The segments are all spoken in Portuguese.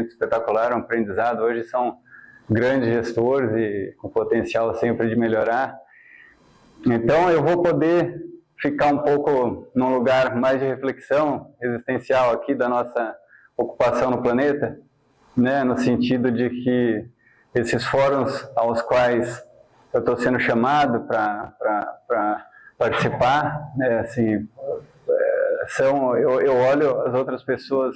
conhecimento espetacular, um aprendizado. Hoje são grandes gestores e com potencial sempre de melhorar. Então eu vou poder ficar um pouco num lugar mais de reflexão existencial aqui da nossa ocupação no planeta, né, no sentido de que esses fóruns aos quais eu estou sendo chamado para participar, né, assim, eu olho as outras pessoas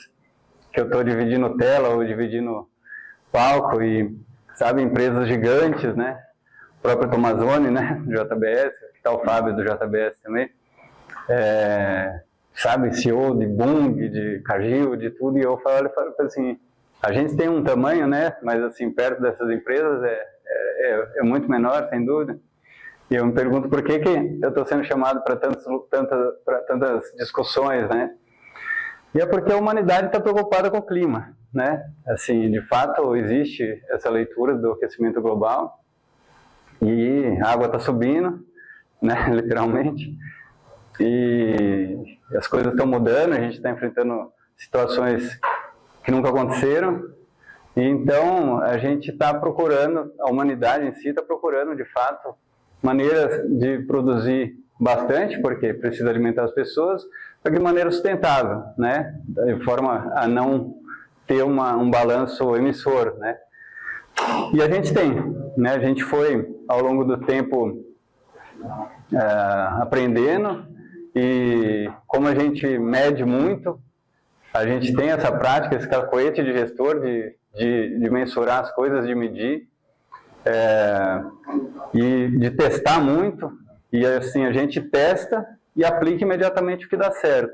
que eu estou dividindo tela ou dividindo palco e, sabe, empresas gigantes, né, o próprio Tomazoni, né, do JBS, que está o Fábio do JBS também, sabe, CEO de Bung, de Cargill, de tudo, e eu falo assim, a gente tem um tamanho, né, mas assim, perto dessas empresas é muito menor, sem dúvida. E eu me pergunto por que eu estou sendo chamado para tantas discussões, né? E é porque a humanidade está preocupada com o clima, né? Assim, de fato, existe essa leitura do aquecimento global e a água está subindo, né? Literalmente. E as coisas estão mudando, a gente está enfrentando situações que nunca aconteceram. E então, a gente está procurando, a humanidade em si está procurando, de fato, maneiras de produzir bastante, porque precisa alimentar as pessoas, mas de maneira sustentável, né? De forma a não ter um balanço emissor, né? E a gente tem, né? A gente foi, ao longo do tempo, aprendendo, e como a gente mede muito, a gente tem essa prática, esse cacoete de gestor, de mensurar as coisas, de medir, e de testar muito, e assim a gente testa e aplica imediatamente o que dá certo.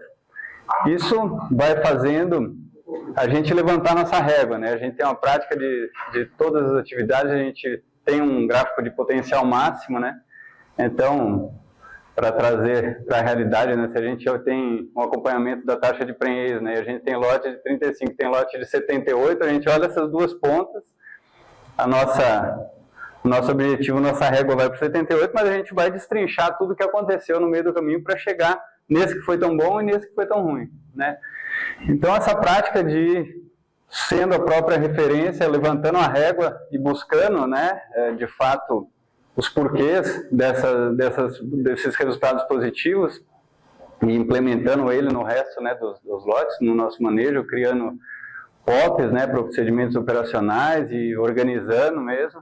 Isso vai fazendo a gente levantar nossa régua, né? A gente tem uma prática de todas as atividades, a gente tem um gráfico de potencial máximo, né? Então, para trazer para a realidade, né? Se a gente tem um acompanhamento da taxa de Prenhez, né? A gente tem lote de 35, tem lote de 78, a gente olha essas duas pontas, o nosso objetivo, nossa régua vai para 78, mas a gente vai destrinchar tudo o que aconteceu no meio do caminho para chegar nesse que foi tão bom e nesse que foi tão ruim, né? Então, essa prática de, sendo a própria referência, levantando a régua e buscando, né, de fato, os porquês desses resultados positivos e implementando ele no resto, né, dos lotes, no nosso manejo, criando POPs, né, procedimentos operacionais e organizando mesmo.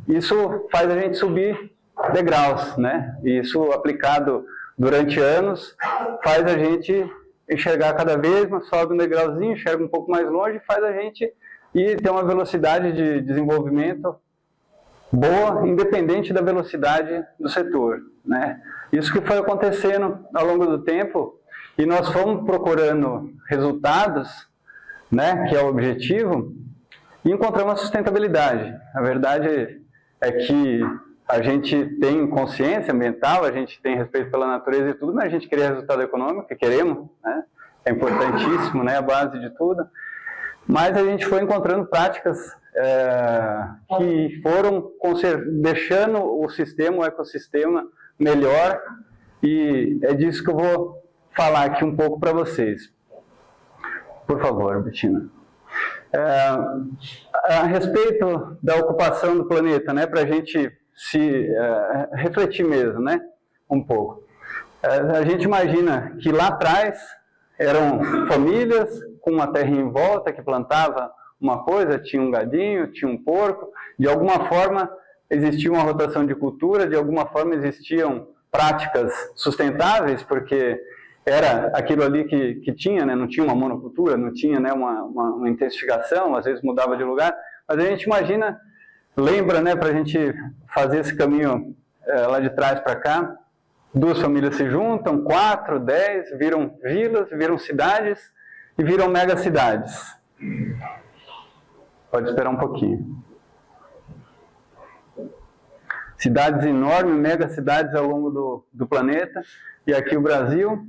Isso faz a gente subir degraus, né? E isso aplicado durante anos faz a gente enxergar cada vez, mas sobe um degrauzinho, enxerga um pouco mais longe, faz a gente ir ter uma velocidade de desenvolvimento boa, independente da velocidade do setor, né? Isso que foi acontecendo ao longo do tempo, e nós fomos procurando resultados, né, que é o objetivo, e encontramos a sustentabilidade. A verdade é que a gente tem consciência ambiental, a gente tem respeito pela natureza e tudo, mas a gente queria resultado econômico, que queremos, né? É importantíssimo, né, a base de tudo. Mas a gente foi encontrando práticas que foram deixando o sistema, o ecossistema melhor, e é disso que eu vou falar aqui um pouco para vocês. Por favor, Bettina. A respeito da ocupação do planeta, né, para a gente se refletir mesmo, né, um pouco. A gente imagina que lá atrás eram famílias com uma terra em volta que plantava uma coisa, tinha um gadinho, tinha um porco, de alguma forma existia uma rotação de cultura, de alguma forma existiam práticas sustentáveis, porque era aquilo ali que tinha, né? Não tinha uma monocultura, não tinha, né, uma intensificação, às vezes mudava de lugar, mas a gente imagina, lembra, né, para a gente fazer esse caminho lá de trás para cá, duas famílias se juntam, 4, 10, viram vilas, viram cidades e viram megacidades. Pode esperar um pouquinho. Cidades enormes, megacidades ao longo do planeta, e aqui o Brasil,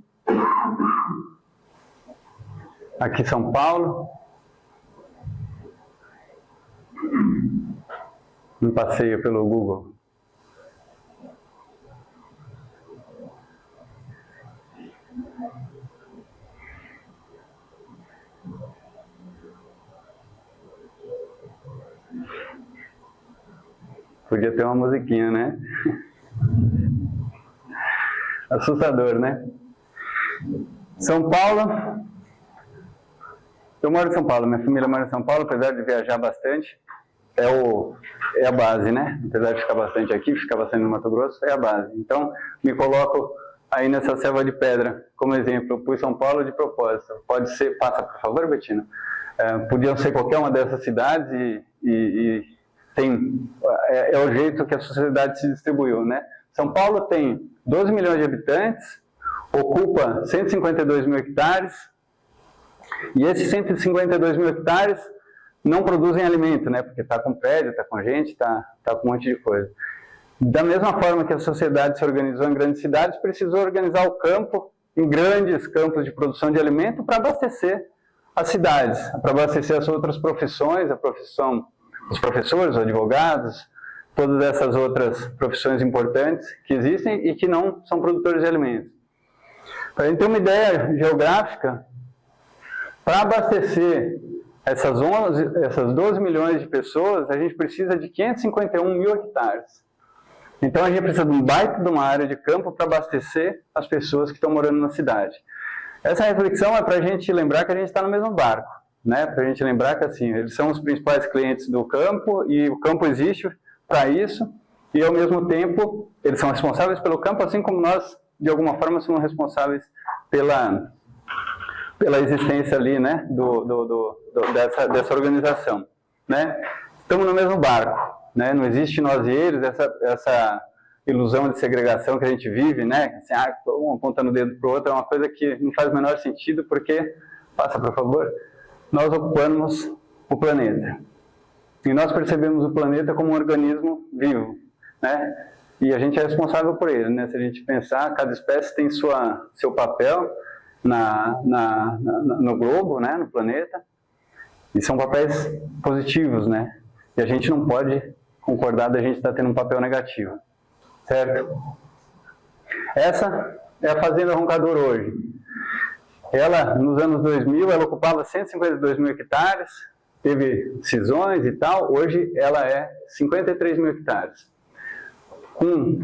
aqui São Paulo, um passeio pelo Google. Podia ter uma musiquinha, né? Assustador, né? São Paulo. Eu moro em São Paulo, minha família mora em São Paulo, apesar de viajar bastante. É a base, né? Apesar de ficar bastante aqui, ficar bastante no Mato Grosso, é a base. Então, me coloco aí nessa selva de pedra, como exemplo. Eu pus São Paulo de propósito. Pode ser, passa por favor, Betina. Podiam ser qualquer uma dessas cidades e tem, é o jeito que a sociedade se distribuiu, né? São Paulo tem 12 milhões de habitantes, ocupa 152 mil hectares, e esses 152 mil hectares não produzem alimento, né? Porque está com prédio, está com gente, está com um monte de coisa. Da mesma forma que a sociedade se organizou em grandes cidades, precisou organizar o campo em grandes campos de produção de alimento para abastecer as cidades, para abastecer as outras profissões, a profissão dos professores, os advogados, todas essas outras profissões importantes que existem e que não são produtores de alimentos. Para a gente ter uma ideia geográfica, para abastecer essas 12 milhões de pessoas, a gente precisa de 551 mil hectares. Então a gente precisa de um baita de uma área de campo para abastecer as pessoas que estão morando na cidade. Essa reflexão é para a gente lembrar que a gente está no mesmo barco, né? Para a gente lembrar que assim, eles são os principais clientes do campo e o campo existe para isso, e ao mesmo tempo eles são responsáveis pelo campo, assim como nós, de alguma forma, somos responsáveis pela existência ali, né, dessa organização, né? Estamos no mesmo barco, né? Não existe nós e eles, essa ilusão de segregação que a gente vive, né? Assim, um apontando o dedo para o outro é uma coisa que não faz o menor sentido, porque, passa por favor, nós ocupamos o planeta. E nós percebemos o planeta como um organismo vivo, né? E a gente é responsável por ele, né? Se a gente pensar, cada espécie tem seu papel no globo, né? No planeta, e são papéis positivos, né? E a gente não pode concordar da gente estar tendo um papel negativo, certo? Essa é a Fazenda Roncador hoje. Ela, nos anos 2000, ela ocupava 152 mil hectares, teve cisões e tal, hoje ela é 53 mil hectares. Com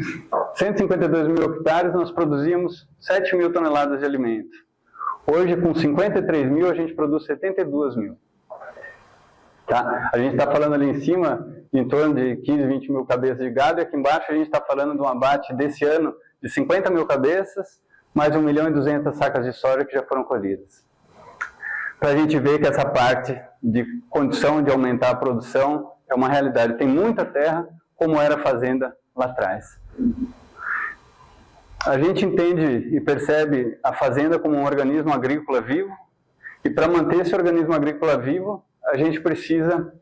152 mil hectares, nós produzíamos 7 mil toneladas de alimento. Hoje, com 53 mil, a gente produz 72 mil. Tá? A gente está falando ali em cima, em torno de 15, 20 mil cabeças de gado, e aqui embaixo a gente está falando de um abate desse ano de 50 mil cabeças, mais 1.200.000 sacas de soja que já foram colhidas. Para a gente ver que essa parte de condição de aumentar a produção é uma realidade. Tem muita terra, como era a fazenda lá atrás. A gente entende e percebe a fazenda como um organismo agrícola vivo, e para manter esse organismo agrícola vivo, a gente precisa,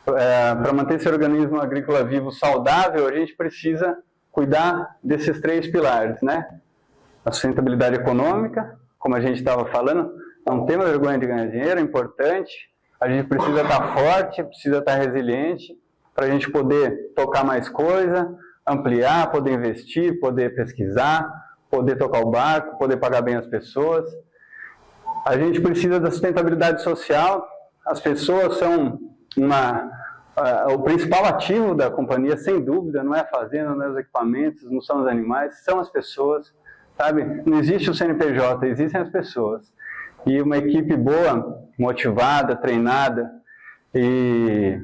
para manter esse organismo agrícola vivo saudável, a gente precisa cuidar desses 3 pilares, né? A sustentabilidade econômica, como a gente estava falando, não temos vergonha de ganhar dinheiro, é importante. A gente precisa estar forte, precisa estar resiliente, para a gente poder tocar mais coisa, ampliar, poder investir, poder pesquisar, poder tocar o barco, poder pagar bem as pessoas. A gente precisa da sustentabilidade social. As pessoas são o principal ativo da companhia, sem dúvida, não é a fazenda, não é os equipamentos, não são os animais, são as pessoas, sabe? Não existe o CNPJ, existem as pessoas. E uma equipe boa, motivada, treinada e,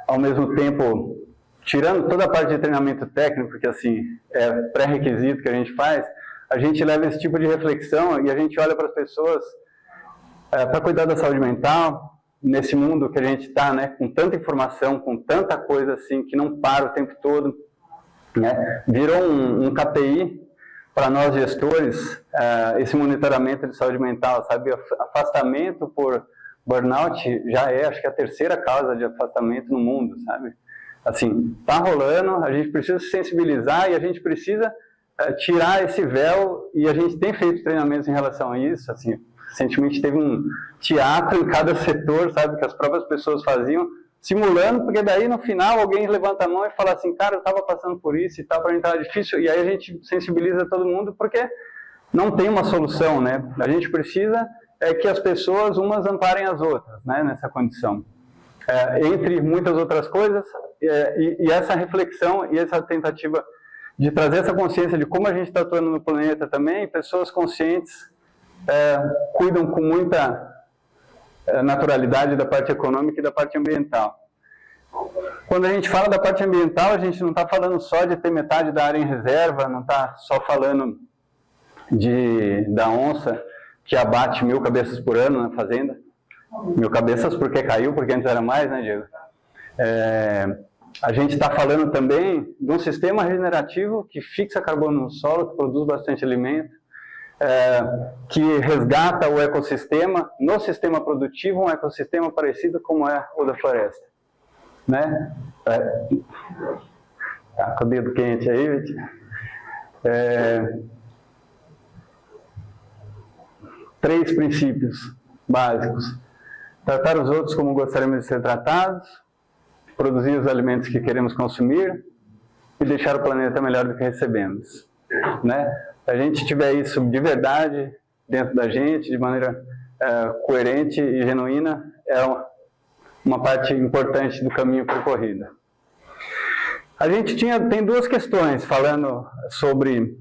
ao mesmo tempo, tirando toda a parte de treinamento técnico, que assim, é pré-requisito que a gente faz, a gente leva esse tipo de reflexão e a gente olha para as pessoas para cuidar da saúde mental, nesse mundo que a gente está, né, com tanta informação, com tanta coisa assim, que não para o tempo todo, né? Virou um KPI para nós gestores, esse monitoramento de saúde mental, sabe? Afastamento por burnout já é, acho que a 3ª causa de afastamento no mundo, sabe? Assim, tá rolando, a gente precisa se sensibilizar e a gente precisa tirar esse véu, e a gente tem feito treinamentos em relação a isso, assim. Recentemente teve um teatro em cada setor, sabe, que as próprias pessoas faziam, simulando, porque daí no final alguém levanta a mão e fala assim, cara, eu estava passando por isso e tal, para mim estava difícil, e aí a gente sensibiliza todo mundo, porque não tem uma solução, né? A gente precisa que as pessoas umas amparem as outras, né, nessa condição. Entre muitas outras coisas, e essa reflexão e essa tentativa de trazer essa consciência de como a gente está atuando no planeta também, pessoas conscientes cuidam com muita naturalidade da parte econômica e da parte ambiental. Quando a gente fala da parte ambiental, a gente não está falando só de ter metade da área em reserva, não está só falando da onça que abate 1000 cabeças por ano na fazenda. 1000 cabeças porque caiu, porque antes era mais, né, Diego? A gente está falando também de um sistema regenerativo que fixa carbono no solo, que produz bastante alimento, que resgata o ecossistema, no sistema produtivo, um ecossistema parecido como é o da floresta. Né? Tá com o dedo quente aí, Vitinho. 3 princípios básicos. Tratar os outros como gostaríamos de ser tratados, produzir os alimentos que queremos consumir e deixar o planeta melhor do que recebemos. Né? Se a gente tiver isso de verdade dentro da gente, de maneira coerente e genuína, é uma parte importante do caminho percorrido. A gente tem 2 questões falando sobre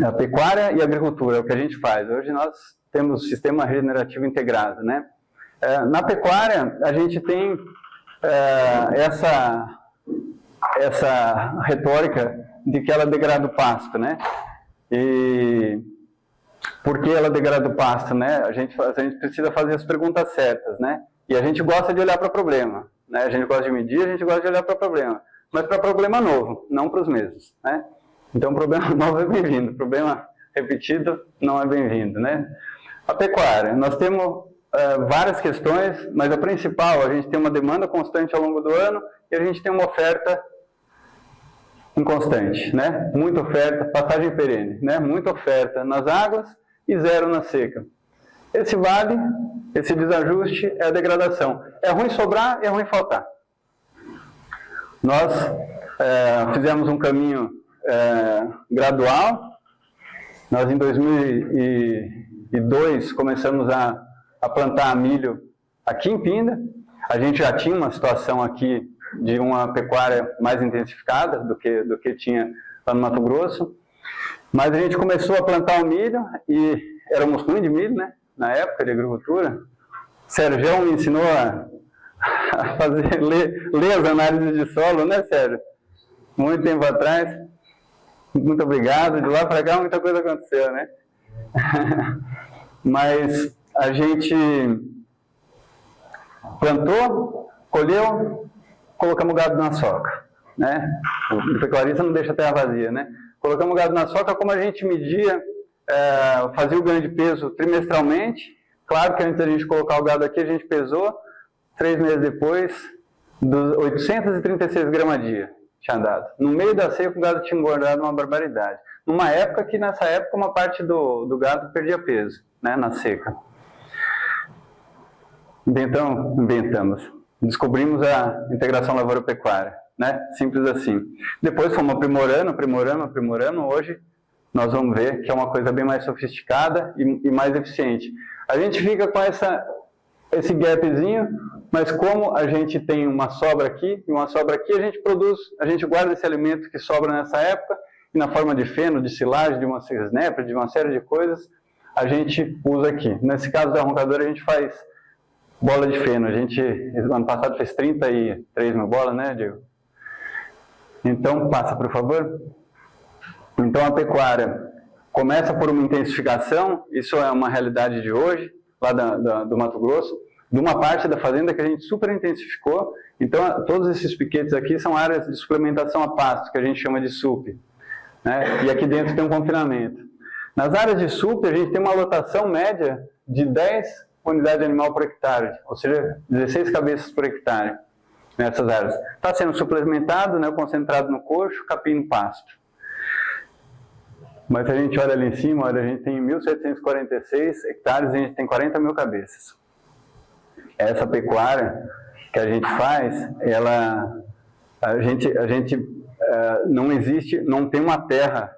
a pecuária e a agricultura, o que a gente faz. Hoje nós temos o sistema regenerativo integrado, né? Na pecuária, a gente tem essa retórica de que ela degrada o pasto, né? E por que ela degrada o pasto, né? A gente precisa fazer as perguntas certas, né? E a gente gosta de olhar para o problema, né? A gente gosta de medir, a gente gosta de olhar para o problema, mas para problema novo, não para os mesmos, né? Então, problema novo é bem-vindo, problema repetido não é bem-vindo, né? A pecuária, nós temos várias questões, mas a principal, a gente tem uma demanda constante ao longo do ano e a gente tem uma oferta inconstante, né? Muita oferta, passagem perene, né? Muita oferta nas águas e zero na seca. Esse vale, esse desajuste é a degradação. É ruim sobrar e é ruim faltar. Nós fizemos um caminho gradual. Nós, em 2002, começamos a plantar milho aqui em Pinda. A gente já tinha uma situação aqui de uma pecuária mais intensificada do que tinha lá no Mato Grosso. Mas a gente começou a plantar o milho e éramos ruins de milho, né? Na época de agricultura. Sérgio me ensinou a ler as análises de solo, né, Sérgio? Muito tempo atrás. Muito obrigado. De lá para cá muita coisa aconteceu, né? Mas a gente plantou, colheu, colocamos gado na soca, né? O pecuarista não deixa a terra vazia, né? Colocamos gado na soca, como a gente media, fazia o ganho de peso trimestralmente. Claro que antes da gente colocar o gado aqui, a gente pesou, 3 meses depois, 836 gramas dia tinha dado. No meio da seca, o gado tinha engordado uma barbaridade. Numa época que, nessa época, uma parte do gado perdia peso, né, na seca. Inventamos. Descobrimos a integração lavoura-pecuária, né? Simples assim. Depois fomos aprimorando. Hoje nós vamos ver que é uma coisa bem mais sofisticada e mais eficiente. A gente fica com esse gapzinho, mas como a gente tem uma sobra aqui e uma sobra aqui, a gente guarda esse alimento que sobra nessa época e na forma de feno, de silagem, de uma snapper, de uma série de coisas, a gente usa aqui. Nesse caso da roncadora, a gente faz bola de feno. A gente, ano passado, fez 33 mil bolas, né, Diego? Então, passa, por favor. Então, a pecuária começa por uma intensificação, isso é uma realidade de hoje, lá do Mato Grosso, de uma parte da fazenda que a gente super intensificou. Então, todos esses piquetes aqui são áreas de suplementação a pasto, que a gente chama de SUP, né? E aqui dentro tem um confinamento. Nas áreas de SUP, a gente tem uma lotação média de 10 unidades de animal por hectare, ou seja, 16 cabeças por hectare nessas áreas. Está sendo suplementado, né, concentrado no coxo, capim no pasto. Mas se a gente olha ali em cima, olha, a gente tem 1.746 hectares e a gente tem 40 mil cabeças. Essa pecuária que a gente faz, não existe, não tem uma terra.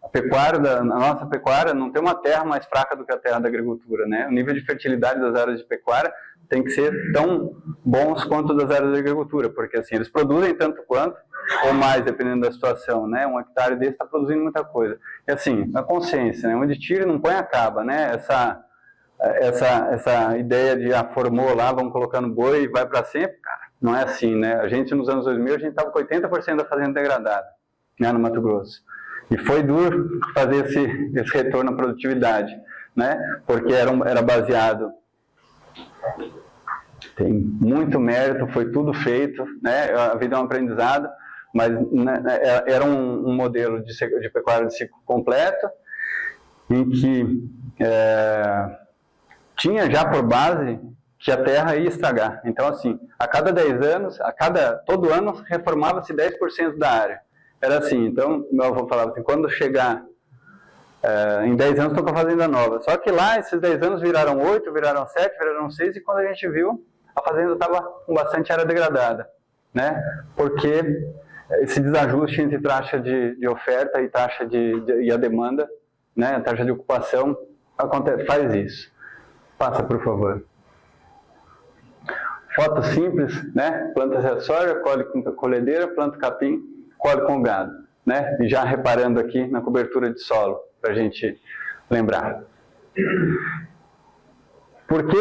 A nossa pecuária não tem uma terra mais fraca do que a terra da agricultura, né? O nível de fertilidade das áreas de pecuária tem que ser tão bons quanto das áreas de agricultura, porque assim, eles produzem tanto quanto, ou mais, dependendo da situação, né? Um hectare desse está produzindo muita coisa. E assim, a consciência, né? Onde tira e não põe, acaba, né? Essa ideia de formou lá, vamos colocando boi e vai para sempre, cara, não é assim, né? A gente, nos anos 2000, a gente estava com 80% da fazenda degradada, né, no Mato Grosso. E foi duro fazer esse retorno à produtividade, né? Porque era baseado... Tem muito mérito, foi tudo feito, né? A vida é um aprendizado, mas né, era um modelo de pecuária de ciclo completo, em que tinha já por base que a terra ia estragar. Então, assim, a cada 10 anos, todo ano, reformava-se 10% da área. Era assim, então, meu avô falava assim, quando chegar em 10 anos, estou com a fazenda nova. Só que lá, esses 10 anos viraram 8, viraram 7, viraram 6, e quando a gente viu, a fazenda estava com bastante área degradada, né? Porque esse desajuste entre taxa de oferta e taxa e a demanda, né? A taxa de ocupação, faz isso. Passa, por favor. Foto simples, né? Planta a soja, colhe com colhedeira, planta capim, colhe com gado, né? E já reparando aqui na cobertura de solo, para a gente lembrar. Por que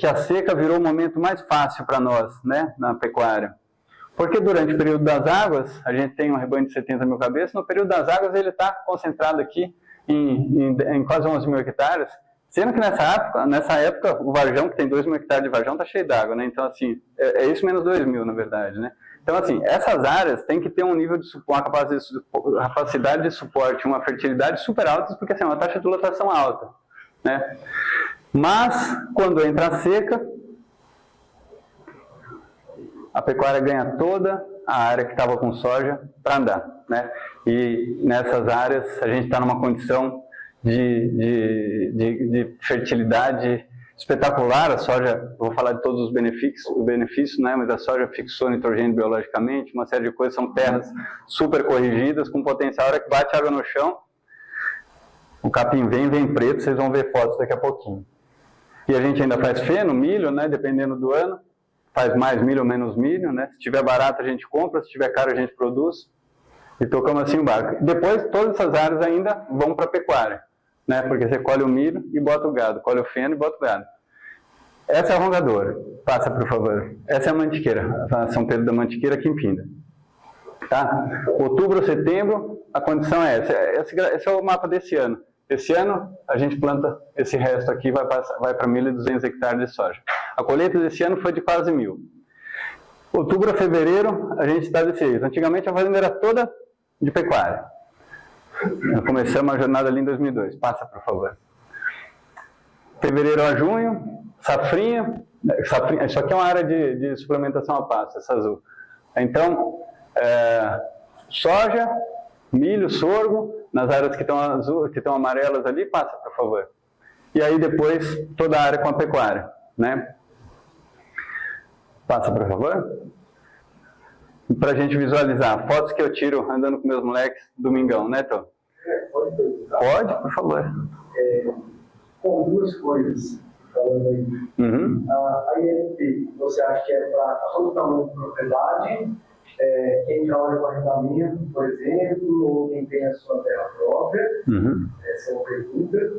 a seca virou o momento mais fácil para nós, né, na pecuária? Porque durante o período das águas, a gente tem um rebanho de 70 mil cabeças, no período das águas ele está concentrado aqui em quase 11 mil hectares, sendo que nessa época o varjão, que tem 2 mil hectares de varjão, está cheio d'água, né? Então, assim, é isso menos 2 mil, na verdade, né? Então, assim, essas áreas têm que ter um nível de suporte, uma capacidade de suporte, uma fertilidade super altas, porque assim, é uma taxa de lotação alta, né? Mas, quando entra a seca, a pecuária ganha toda a área que estava com soja para andar, né? E nessas áreas a gente está numa condição de fertilidade espetacular. A soja, vou falar de todos os benefícios, né? Mas a soja fixou nitrogênio biologicamente, uma série de coisas, são terras super corrigidas, com potencial. A hora que bate água no chão, o capim vem preto, vocês vão ver fotos daqui a pouquinho. E a gente ainda faz feno, milho, né? Dependendo do ano, faz mais milho ou menos milho, né? Se tiver barato a gente compra, se tiver caro a gente produz. E tocamos assim o barco. Depois, todas essas áreas ainda vão para a pecuária, né? Porque você colhe o milho e bota o gado, colhe o feno e bota o gado. Essa é a rongadora. Passa, por favor. Essa é a mantiqueira, a São Pedro da Mantiqueira, aqui em Pinda. Tá? Outubro, setembro, a condição é essa. Esse é o mapa desse ano. Esse ano, a gente planta esse resto aqui, vai para 1.200 hectares de soja. A colheita desse ano foi de quase 1.000. Outubro a fevereiro, a gente está desse jeito. Antigamente, a fazenda era toda de pecuária. Nós começamos a jornada ali em 2002. Passa, por favor. Fevereiro a junho, safrinha. Isso aqui é uma área de suplementação a pasto, essa azul. Então, soja, milho, sorgo, nas áreas que estão azul, que estão amarelas ali, passa, por favor. E aí depois, toda a área com a pecuária, né? Passa, por favor. Para a gente visualizar, fotos que eu tiro andando com meus moleques domingão, né, Tom? Pode, por favor. Com duas coisas, falando aí. Uhum. A INP, você acha que é para todo tamanho de propriedade? Quem trabalha com arrendamento, por exemplo, ou quem tem a sua terra própria? Uhum. Essa é uma pergunta.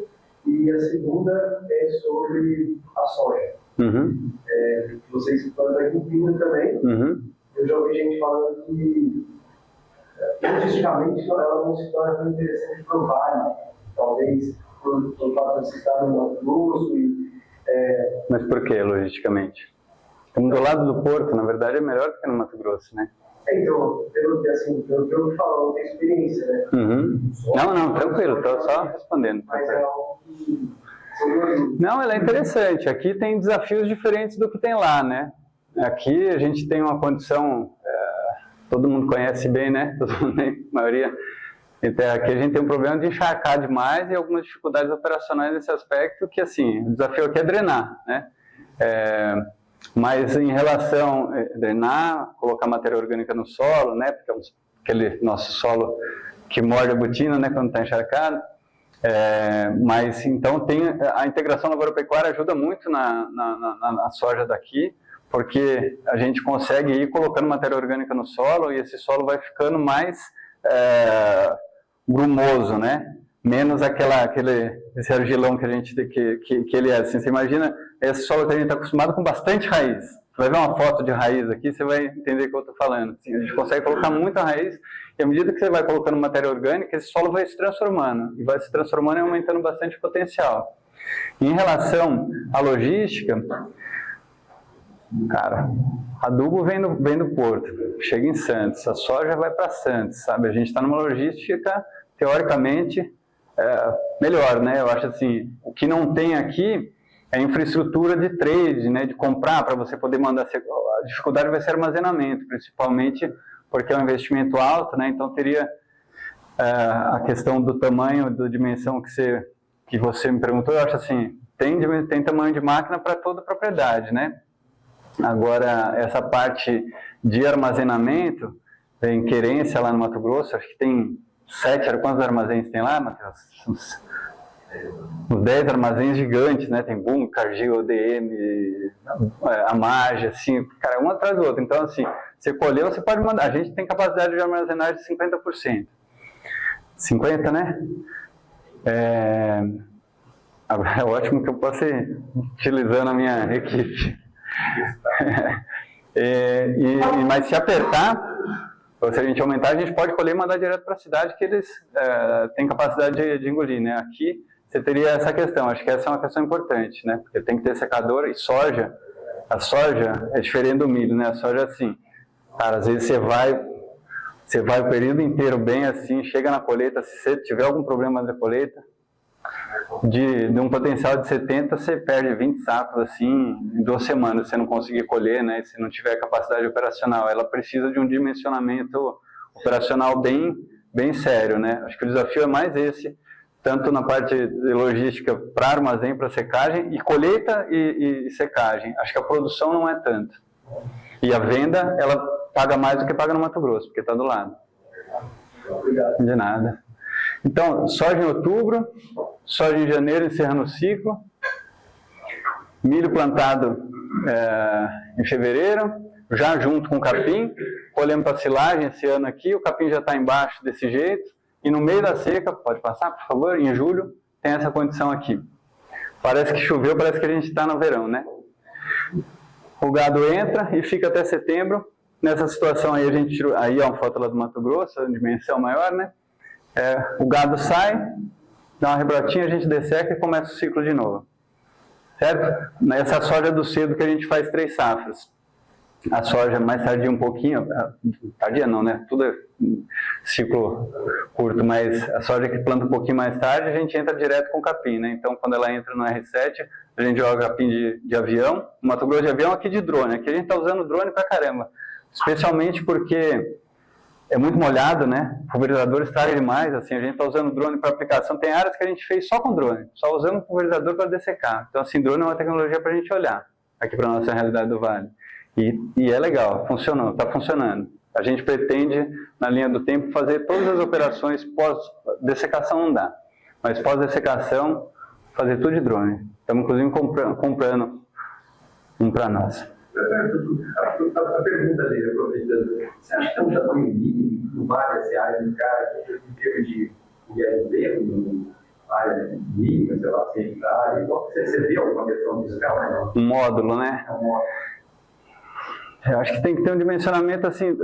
E a segunda é sobre a soja. Uhum. Vocês plantam aqui em Pinda também. Uhum. Eu já ouvi gente falando que, logisticamente, ela não se torna tão interessante para o vale. Talvez por fato de se estar no Mato Grosso. Mas por que, logisticamente? Estamos do lado do porto, na verdade é melhor do que no Mato Grosso, né? Então, pelo que eu falo, não tenho experiência, né? Uhum. Não, tranquilo, estou só respondendo. Mas é algo que... Não, ela é interessante. Aqui tem desafios diferentes do que tem lá, né? Aqui a gente tem uma condição, todo mundo conhece bem, né? Todo mundo, a maioria. Então, aqui a gente tem um problema de encharcar demais e algumas dificuldades operacionais nesse aspecto, que assim, o desafio aqui é drenar, né? Mas em relação a drenar, colocar matéria orgânica no solo, né? Porque é aquele nosso solo que morde a botina, né? Quando está encharcado. Mas então a integração agropecuária ajuda muito na soja daqui, porque a gente consegue ir colocando matéria orgânica no solo e esse solo vai ficando mais grumoso, né? Menos esse argilão que a gente que ele é. Assim, você imagina esse solo que a gente está acostumado com bastante raiz. Você vai ver uma foto de raiz aqui, você vai entender o que eu estou falando. Assim, a gente consegue colocar muita raiz e à medida que você vai colocando matéria orgânica, esse solo vai se transformando e vai se transformando e aumentando bastante o potencial. Em relação à logística, cara, adubo vem do Porto, chega em Santos, a soja vai para Santos, sabe? A gente está numa logística teoricamente melhor, né? Eu acho assim, o que não tem aqui é infraestrutura de trade, né? De comprar para você poder mandar. A dificuldade vai ser armazenamento, principalmente porque é um investimento alto, né? Então teria a questão do tamanho, da dimensão que você me perguntou. Eu acho assim, tem tamanho de máquina para toda a propriedade, né? Agora, essa parte de armazenamento, tem Querência lá no Mato Grosso, acho que tem 7, quantos armazéns tem lá, Matheus? Uns 10 armazéns gigantes, né? Tem Boom, Cargill, ODM, a Marge, assim, cara, um atrás do outro. Então, assim, você colheu, você pode mandar. A gente tem capacidade de armazenagem de 50%. 50%, né? Agora é ótimo que eu possa ir utilizando a minha equipe. Mas se apertar, ou se a gente aumentar, a gente pode colher e mandar direto para a cidade, que eles têm capacidade de engolir, né? Aqui você teria essa questão, acho que essa é uma questão importante, né? Porque tem que ter secador e soja. A soja é diferente do milho, né? A soja, assim, cara, às vezes você vai o período inteiro bem assim, chega na colheita, se você tiver algum problema na colheita, de um potencial de 70, você perde 20 sacos assim em 2 semanas, se você não conseguir colher, né? Se não tiver capacidade operacional. Ela precisa de um dimensionamento operacional bem sério, né? Acho que o desafio é mais esse, tanto na parte de logística para armazém, para secagem, e colheita e secagem. Acho que a produção não é tanto. E a venda, ela paga mais do que paga no Mato Grosso, porque está do lado. Obrigado. De nada. Então, soja em outubro, soja em janeiro, encerrando o ciclo. Milho plantado em fevereiro, já junto com o capim. Colhemos para silagem esse ano aqui, o capim já está embaixo desse jeito. E no meio da seca, pode passar, por favor, em julho, tem essa condição aqui. Parece que choveu, parece que a gente está no verão, né? O gado entra e fica até setembro. Nessa situação aí, a gente tirou, aí é uma foto lá do Mato Grosso, a dimensão maior, né? O gado sai, dá uma rebrotinha, a gente desseca e começa o ciclo de novo. Certo? Essa soja do cedo que a gente faz 3 safras. A soja mais tardia um pouquinho, tardia não, né? Tudo é ciclo curto, mas a soja que planta um pouquinho mais tarde, a gente entra direto com o capim, né? Então, quando ela entra no R7, a gente joga capim de avião, Mato Grosso de avião, aqui de drone. Aqui a gente está usando drone pra caramba, especialmente porque é muito molhado, né? O pulverizador estraga demais, assim, a gente está usando drone para aplicação. Tem áreas que a gente fez só com drone, só usando o pulverizador para dessecar. Então, assim, drone é uma tecnologia para a gente olhar aqui para a nossa realidade do Vale. E é legal, funcionou, está funcionando. A gente pretende, na linha do tempo, fazer todas as operações pós-dessecação não dá, mas pós-dessecação, fazer tudo de drone. Estamos, inclusive, comprando um para nós. A pergunta dele, aproveitando, você acha que é um tamanho mínimo no Vale, essa área do cara, em termos de IRB, área mínima, sei lá, 100 hectares, você viu alguma questão fiscal? Um módulo, né? É um módulo. Eu acho que tem que ter um dimensionamento assim,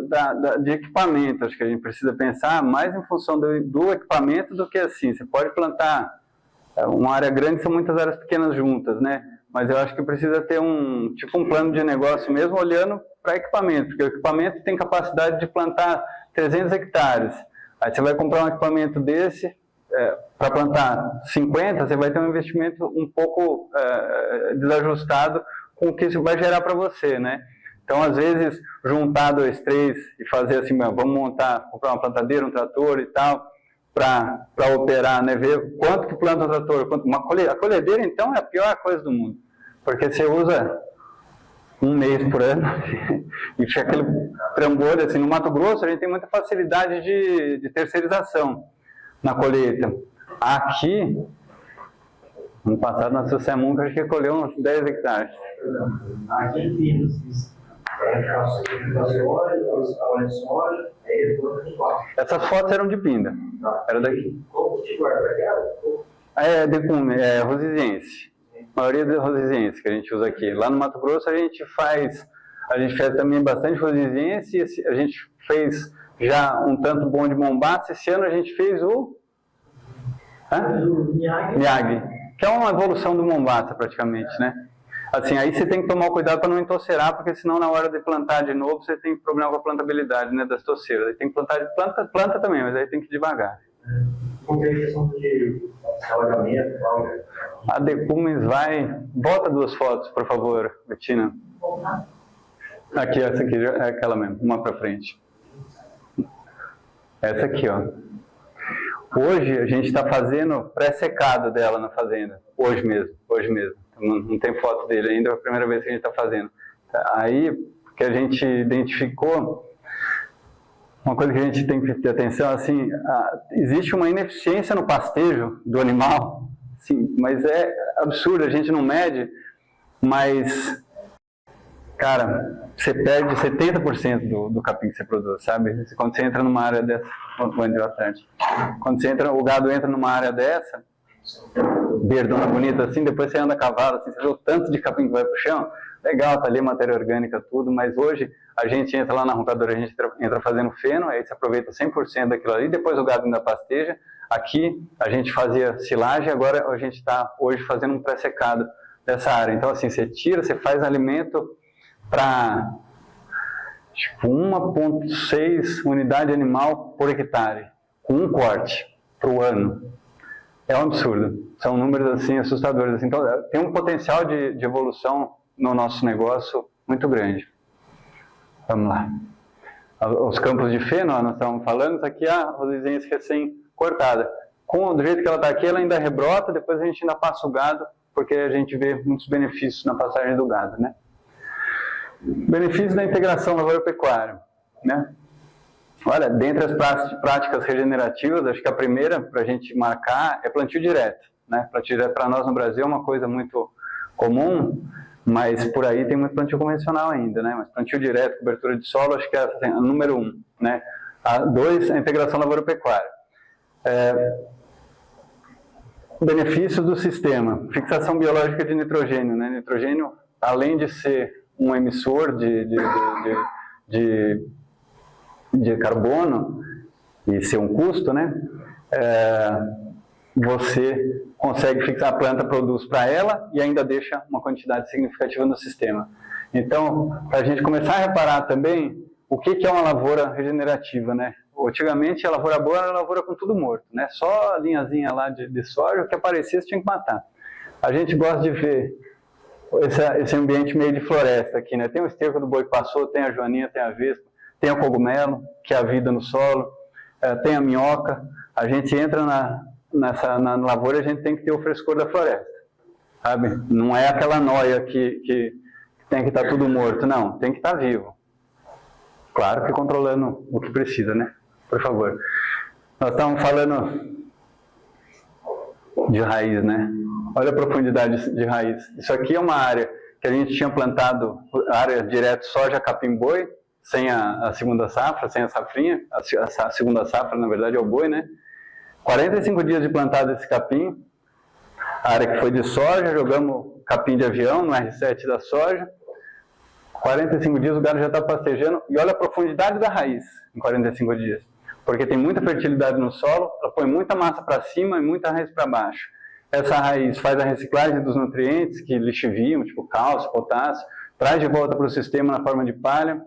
de equipamento. Acho que a gente precisa pensar mais em função do equipamento do que assim. Você pode plantar uma área grande, são muitas áreas pequenas juntas, né? Mas eu acho que precisa ter um plano de negócio mesmo olhando para equipamento, porque o equipamento tem capacidade de plantar 300 hectares. Aí você vai comprar um equipamento desse, para plantar 50, você vai ter um investimento um pouco desajustado com o que isso vai gerar para você, né? Então, às vezes, juntar 2, 3 e fazer assim, vamos comprar uma plantadeira, um trator e tal, para operar, né? Ver quanto que planta o trator. A colhedeira, então, é a pior coisa do mundo, porque você usa 1 mês por ano e fica aquele trambolho, assim. No Mato Grosso, a gente tem muita facilidade de terceirização na colheita. Aqui, ano passado, na Sucemunca, a gente recolheu uns 10 hectares. Aqui em Pinos, essas fotos eram de pinda, era daqui. Decume, rosiziense. A maioria é rosiziense que a gente usa aqui. Lá no Mato Grosso a gente fez também bastante rosiziense, a gente fez já um tanto bom de Mombaça. Esse ano a gente fez o Miyagi, que é uma evolução do Mombaça praticamente, né? Assim, aí você tem que tomar cuidado para não entocerar, porque senão na hora de plantar de novo você tem problema com a plantabilidade, né, das toceiras. Aí tem que plantar de planta também, mas aí tem que ir devagar. Como é a questão de alagamento? A Decumes bota 2 fotos, por favor, Bettina. Aqui, essa aqui é aquela mesmo, uma para frente. Essa aqui, ó. Hoje a gente está fazendo pré-secado dela na fazenda. Hoje mesmo. Não tem foto dele ainda, é a primeira vez que a gente está fazendo. Aí, que a gente identificou, uma coisa que a gente tem que ter atenção, assim, existe uma ineficiência no pastejo do animal, sim, mas é absurdo, a gente não mede, mas, cara, você perde 70% do capim que você produz, sabe? Quando você entra numa área dessa, o gado entra numa área dessa, verdona bonita assim, depois você anda a cavalo, assim, você vê o tanto de capim que vai pro chão, legal, tá ali matéria orgânica, tudo, mas hoje a gente entra lá na roncadora, a gente entra fazendo feno, aí você aproveita 100% daquilo ali, depois o gado ainda pasteja. Aqui a gente fazia silagem, agora a gente está hoje fazendo um pré-secado dessa área. Então assim, você faz alimento para tipo 1,6 unidade animal por hectare, com um corte para o ano. É um absurdo, são números assim assustadores. Então tem um potencial de evolução no nosso negócio muito grande. Vamos lá. Os campos de feno, nós estamos falando, isso aqui é a rosiziense recém-cortada. Do jeito que ela está aqui, ela ainda rebrota, depois a gente ainda passa o gado, porque a gente vê muitos benefícios na passagem do gado, né? Benefícios da integração lavoura-pecuária, né? Olha, dentre as práticas regenerativas, acho que a primeira para a gente marcar é plantio direto, né? Plantio direto para nós no Brasil é uma coisa muito comum, mas por aí tem muito plantio convencional ainda, né? Mas plantio direto, cobertura de solo, acho que é a número 1, né? A 2, a integração lavoura-pecuária. Benefícios do sistema, fixação biológica de nitrogênio, né? Nitrogênio, além de ser um emissor de carbono e ser um custo, né? Você consegue fixar, a planta produz para ela e ainda deixa uma quantidade significativa no sistema. Então, para a gente começar a reparar também o que é uma lavoura regenerativa, né? Antigamente a lavoura boa era a lavoura com tudo morto, né? Só a linhazinha lá de soja, o que aparecesse tinha que matar. A gente gosta de ver esse ambiente meio de floresta aqui, né? Tem o esterco do boi que passou, tem a joaninha, tem a vespa, tem o cogumelo, que é a vida no solo, tem a minhoca. A gente entra na lavoura, a gente tem que ter o frescor da floresta, sabe? Não é aquela noia que tem que estar tudo morto, não, tem que estar vivo. Claro que controlando o que precisa, né? Por favor. Nós estamos falando de raiz, né? Olha a profundidade de raiz. Isso aqui é uma área que a gente tinha plantado, área direto soja, capim, boi, sem a segunda safra, sem a safrinha. A segunda safra, na verdade, é o boi, né? 45 dias de plantado esse capim. A área que foi de soja, jogamos capim de avião no R7 da soja. 45 dias o gado já está pastejando. E olha a profundidade da raiz em 45 dias. Porque tem muita fertilidade no solo, ela põe muita massa para cima e muita raiz para baixo. Essa raiz faz a reciclagem dos nutrientes que lixiviam, tipo cálcio, potássio, traz de volta para o sistema na forma de palha,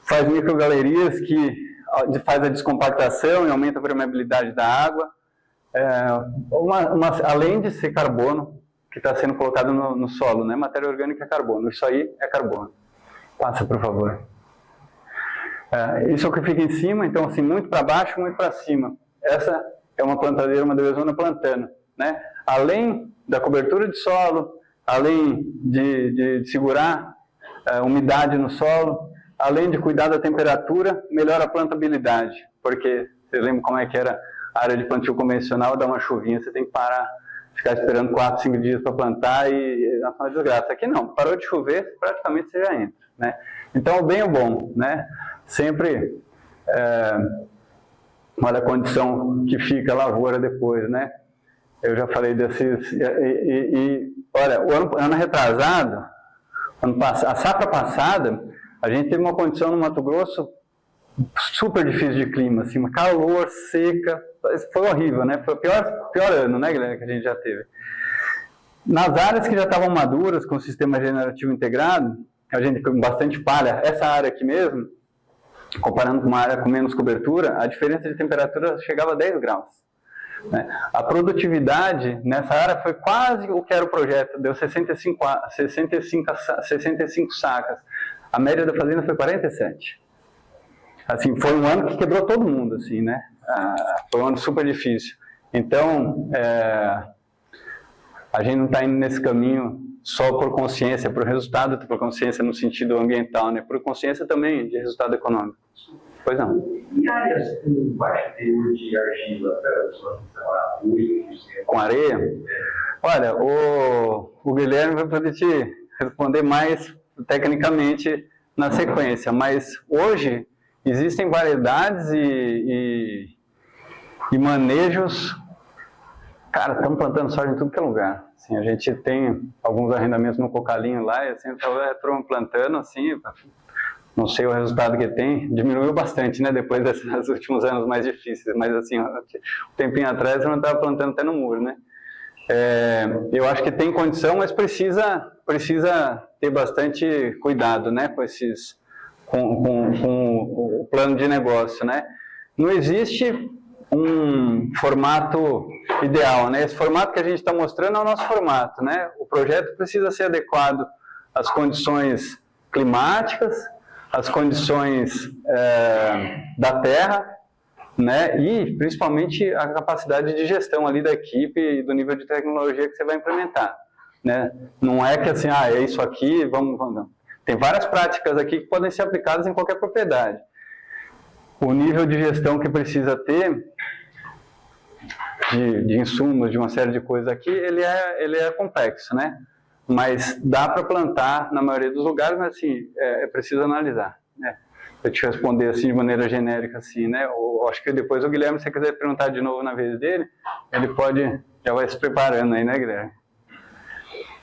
faz microgalerias que faz a descompactação e aumenta a permeabilidade da água, além de ser carbono que está sendo colocado no solo, né? Matéria orgânica é carbono, isso aí é carbono. Passa, por favor. Isso é o que fica em cima, então assim, muito para baixo, muito para cima. Essa é uma plantadeira, uma devesona plantando, né? Além da cobertura de solo, além de segurar umidade no solo, além de cuidar da temperatura, melhora a plantabilidade. porque você lembra como é que era a área de plantio convencional, dá uma chuvinha, você tem que parar, ficar esperando 4, 5 dias para plantar e é uma desgraça. Aqui não, parou de chover, praticamente você já entra, né? Então, o bem e o bom, né? Sempre, olha a condição que fica a lavoura depois, né? Eu já falei desses, olha, o ano retrasado, a safra passada, a gente teve uma condição no Mato Grosso super difícil de clima, assim, uma calor, seca, foi horrível, né? Foi o pior ano, né, Guilherme, que a gente já teve. Nas áreas que já estavam maduras, com o sistema generativo integrado, a gente com bastante palha, essa área aqui mesmo, comparando com uma área com menos cobertura, a diferença de temperatura chegava a 10 graus. Né? A produtividade nessa área foi quase o que era o projeto, deu 65 sacas. A média da fazenda foi 47. Assim, foi um ano que quebrou todo mundo, assim, né? Foi um ano super difícil. Então, a gente não está indo nesse caminho só por consciência, por resultado, por consciência no sentido ambiental, né? Por consciência também de resultado econômico. Pois não. E áreas com baixo teor de argila, com areia? Olha, o Guilherme vai poder te responder mais tecnicamente na sequência, mas hoje existem variedades e manejos. Cara, estamos plantando soja em tudo que é lugar. Assim, a gente tem alguns arrendamentos no Cocalinho lá, e assim, estamos plantando, assim, não sei o resultado que tem, diminuiu bastante, né, depois desses últimos anos mais difíceis, mas assim, um tempinho atrás eu não estava plantando até no muro, né. Eu acho que tem condição, mas precisa ter bastante cuidado, né, com o plano de negócio, né. Não existe um formato ideal, né? Esse formato que a gente está mostrando é o nosso formato, né? O projeto precisa ser adequado às condições climáticas, às condições da terra, né? E principalmente a capacidade de gestão ali da equipe e do nível de tecnologia que você vai implementar, né? Não é que assim, é isso aqui, vamos não. Tem várias práticas aqui que podem ser aplicadas em qualquer propriedade. O nível de gestão que precisa ter de insumos, de uma série de coisas aqui, ele é complexo, né? Mas dá para plantar na maioria dos lugares, mas assim, é preciso analisar, né? Eu te responder assim de maneira genérica, assim, né? Acho que depois o Guilherme, se você quiser perguntar de novo na vez dele, ele já vai se preparando aí, né, Guilherme?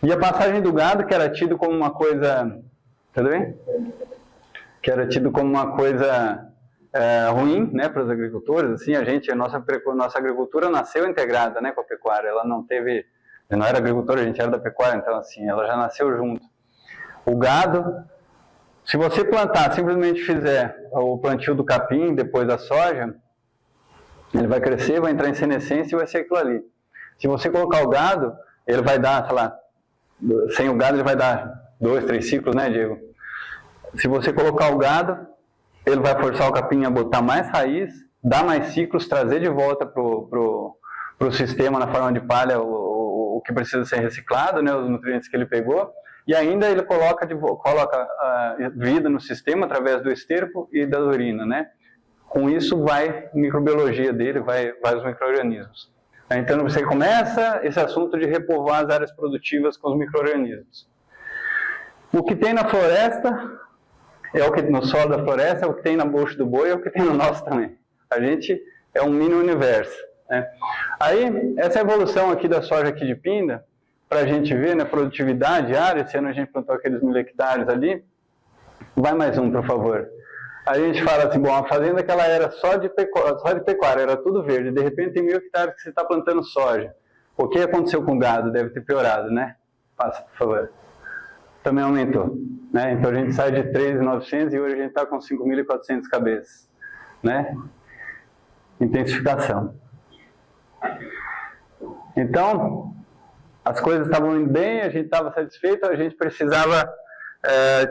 E a passagem do gado, que era tido como uma coisa, tudo bem? Que era tido como uma coisa ruim, né, para os agricultores, assim, a nossa agricultura nasceu integrada, né, com a pecuária, ela não era agricultora, a gente era da pecuária, então assim, ela já nasceu junto. O gado, se você plantar, simplesmente fizer o plantio do capim, depois da soja, ele vai crescer, vai entrar em senescência e vai ser aquilo ali. Se você colocar o gado, ele vai dar, sei lá, sem o gado ele vai dar 2, 3 ciclos, né, Diego? Se você colocar o gado, ele vai forçar o capim a botar mais raiz, dar mais ciclos, trazer de volta para o sistema na forma de palha o que precisa ser reciclado, né, os nutrientes que ele pegou, e ainda ele coloca vida no sistema através do esterco e da urina, né? Com isso vai a microbiologia dele, vai os micro-organismos. Então você começa esse assunto de repovoar as áreas produtivas com os micro-organismos. O que tem na floresta é o que no solo da floresta, é o que tem na bucha do boi, é o que tem no nosso também. A gente é um mini universo, né? Aí, essa evolução aqui da soja aqui de Pinda, para a gente ver, né, produtividade, área, esse ano a gente plantou aqueles 1000 hectares ali. Vai mais um, por favor. A gente fala assim, bom, a fazenda que ela era só de pecuária, era tudo verde, de repente tem 1000 hectares que você está plantando soja. O que aconteceu com o gado? Deve ter piorado, né? Passa, por favor. Também aumentou, né? Então a gente sai de 3.900 e hoje a gente está com 5.400 cabeças, né? Intensificação. Então, as coisas estavam indo bem, a gente estava satisfeito, a gente precisava,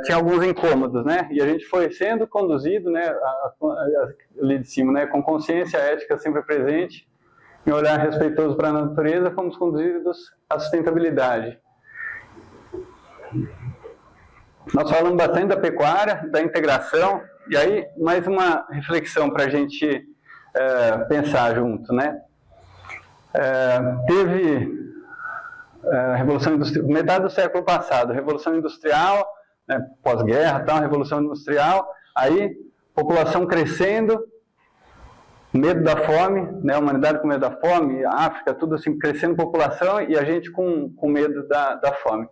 tinha alguns incômodos, né? E a gente foi sendo conduzido, né, ali de cima, né, com consciência ética sempre presente, em olhar respeitoso para a natureza, fomos conduzidos à sustentabilidade. Nós falamos bastante da pecuária, da integração, e aí mais uma reflexão para a gente pensar junto, né? Teve a Revolução Industrial, metade do século passado, Revolução Industrial, né, pós-guerra, tal, Revolução Industrial, aí população crescendo, medo da fome, né, a humanidade com medo da fome, a África, tudo assim, crescendo população e a gente com medo da fome.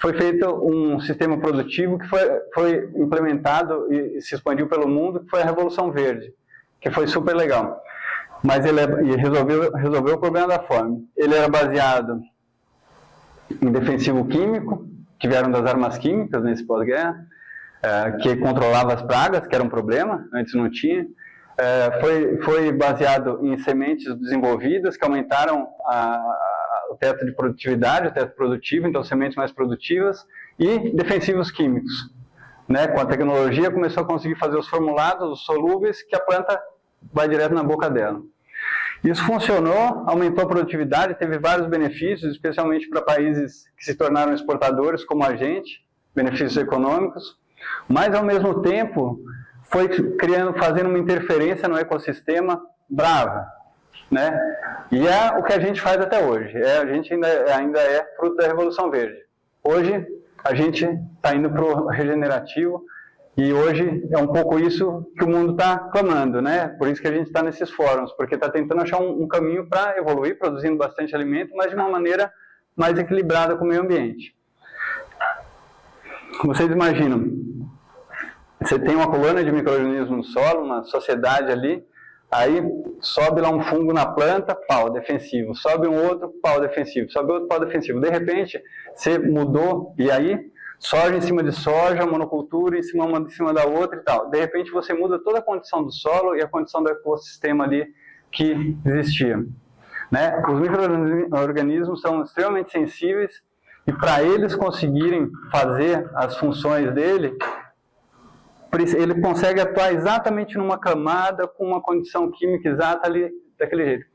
Foi feito um sistema produtivo que foi implementado e se expandiu pelo mundo, que foi a Revolução Verde, que foi super legal. Mas ele resolveu o problema da fome. Ele era baseado em defensivo químico, que vieram das armas químicas nesse pós-guerra, que controlava as pragas, que era um problema, antes não tinha. Foi baseado em sementes desenvolvidas, que aumentaram o teto de produtividade, o teto produtivo, então sementes mais produtivas, e defensivos químicos. Né? Com a tecnologia começou a conseguir fazer os formulados, os solúveis, que a planta vai direto na boca dela. Isso funcionou, aumentou a produtividade, teve vários benefícios, especialmente para países que se tornaram exportadores, como a gente, benefícios econômicos, mas ao mesmo tempo foi fazendo uma interferência no ecossistema brava, né? E é o que a gente faz até hoje, a gente ainda é fruto da Revolução Verde. Hoje a gente está indo para o regenerativo, e hoje é um pouco isso que o mundo está clamando, né? Por isso que a gente está nesses fóruns, porque está tentando achar um caminho para evoluir, produzindo bastante alimento, mas de uma maneira mais equilibrada com o meio ambiente. Vocês imaginam, você tem uma colônia de micro-organismos no solo, uma sociedade ali, aí sobe lá um fungo na planta, pau, defensivo. Sobe um outro, pau, defensivo. Sobe outro, pau, defensivo. De repente, você mudou, e aí soja em cima de soja, monocultura em cima uma em cima da outra e tal. De repente você muda toda a condição do solo e a condição do ecossistema ali que existia. Né? Os micro-organismos são extremamente sensíveis e para eles conseguirem fazer as funções dele, ele consegue atuar exatamente numa camada com uma condição química exata ali daquele jeito.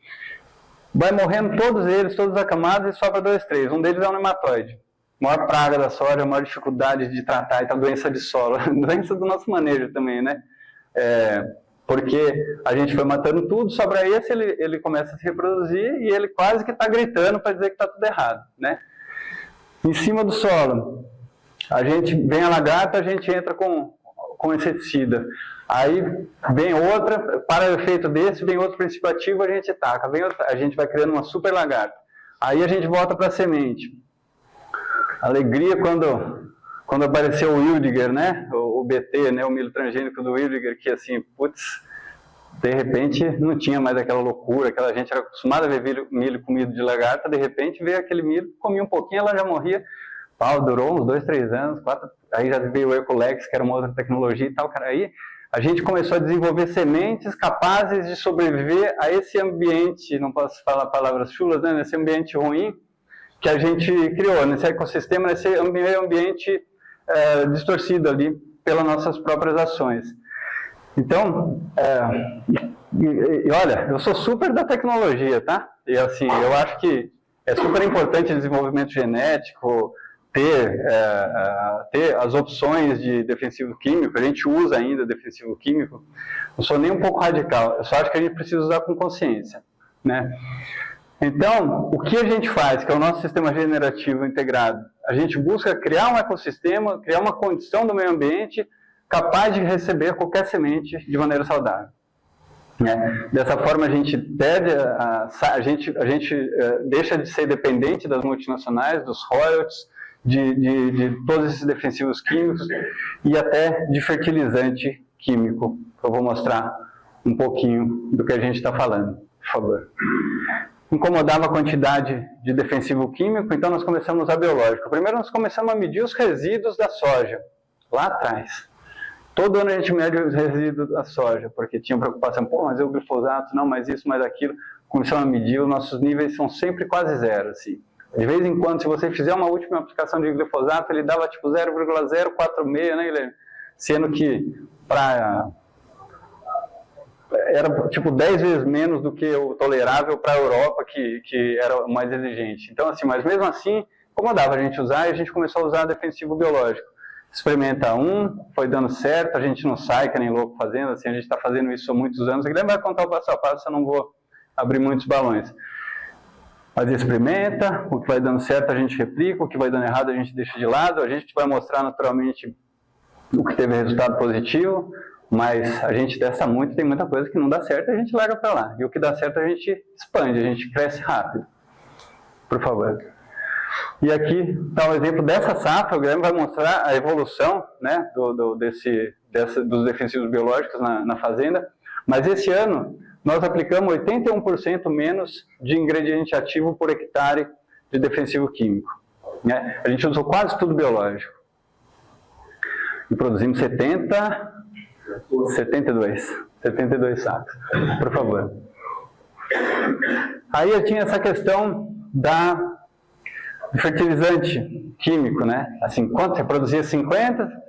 Vai morrendo todos eles, todas as camadas e sobra 2, 3. Um deles é o nematóide. Maior praga da soja, a maior dificuldade de tratar, então doença de solo, doença do nosso manejo também, né? Porque a gente foi matando tudo, sobra esse, ele começa a se reproduzir e ele quase que está gritando para dizer que está tudo errado, né? Em cima do solo, a gente vem a lagarta, a gente entra com inseticida. Aí vem outra, para o efeito desse, vem outro princípio ativo, a gente taca, vem outra, a gente vai criando uma super lagarta. Aí a gente volta para a semente. Alegria quando apareceu o Wildiger, né? O BT, né? O milho transgênico do Wildiger, que assim, putz, de repente não tinha mais aquela loucura, aquela gente era acostumada a ver milho comido de lagarta, de repente veio aquele milho, comia um pouquinho, ela já morria. Pau, durou uns 2, 3 anos, 4, aí já veio o Ecolex, que era uma outra tecnologia e tal, cara. Aí a gente começou a desenvolver sementes capazes de sobreviver a esse ambiente, não posso falar palavras chulas, né? Nesse ambiente ruim que a gente criou, nesse ecossistema, nesse meio ambiente distorcido ali pelas nossas próprias ações. Então, olha, eu sou super da tecnologia, tá? E assim, eu acho que é super importante o desenvolvimento genético, ter as opções de defensivo químico, a gente usa ainda defensivo químico, não sou nem um pouco radical, eu só acho que a gente precisa usar com consciência, né? Então, o que a gente faz, que é o nosso sistema regenerativo integrado? A gente busca criar um ecossistema, criar uma condição do meio ambiente capaz de receber qualquer semente de maneira saudável. Né? Dessa forma, a gente deixa de ser dependente das multinacionais, dos royalties, de todos esses defensivos químicos e até de fertilizante químico. Eu vou mostrar um pouquinho do que a gente está falando, por favor. Incomodava a quantidade de defensivo químico, então nós começamos a usar biológico. Primeiro nós começamos a medir os resíduos da soja, lá atrás. Todo ano a gente mede os resíduos da soja, porque tinha preocupação, pô, mas o glifosato, não, mas isso, mais aquilo. Começamos a medir, os nossos níveis são sempre quase zero, assim. De vez em quando, se você fizer uma última aplicação de glifosato, ele dava tipo 0,046, né, Guilherme? Sendo que era tipo 10 vezes menos do que o tolerável para a Europa, que era mais exigente. Então, assim, mas mesmo assim, incomodava a gente usar e a gente começou a usar defensivo biológico. experimenta foi dando certo, a gente não sai que nem louco fazendo, assim, a gente está fazendo isso há muitos anos, ele vai contar o passo a passo, eu não vou abrir muitos balões. Mas experimenta, o que vai dando certo a gente replica, o que vai dando errado a gente deixa de lado, a gente vai mostrar naturalmente o que teve resultado positivo, mas a gente testa muito, tem muita coisa que não dá certo, a gente larga para lá. E o que dá certo a gente expande, a gente cresce rápido. Por favor. E aqui está um exemplo dessa safra, o Guilherme vai mostrar a evolução, né, dos defensivos biológicos na fazenda, mas esse ano nós aplicamos 81% menos de ingrediente ativo por hectare de defensivo químico. Né? A gente usou quase tudo biológico. E produzimos 72 sacos. Por favor. Aí eu tinha essa questão do fertilizante químico, né? Assim, quanto você produzia 50,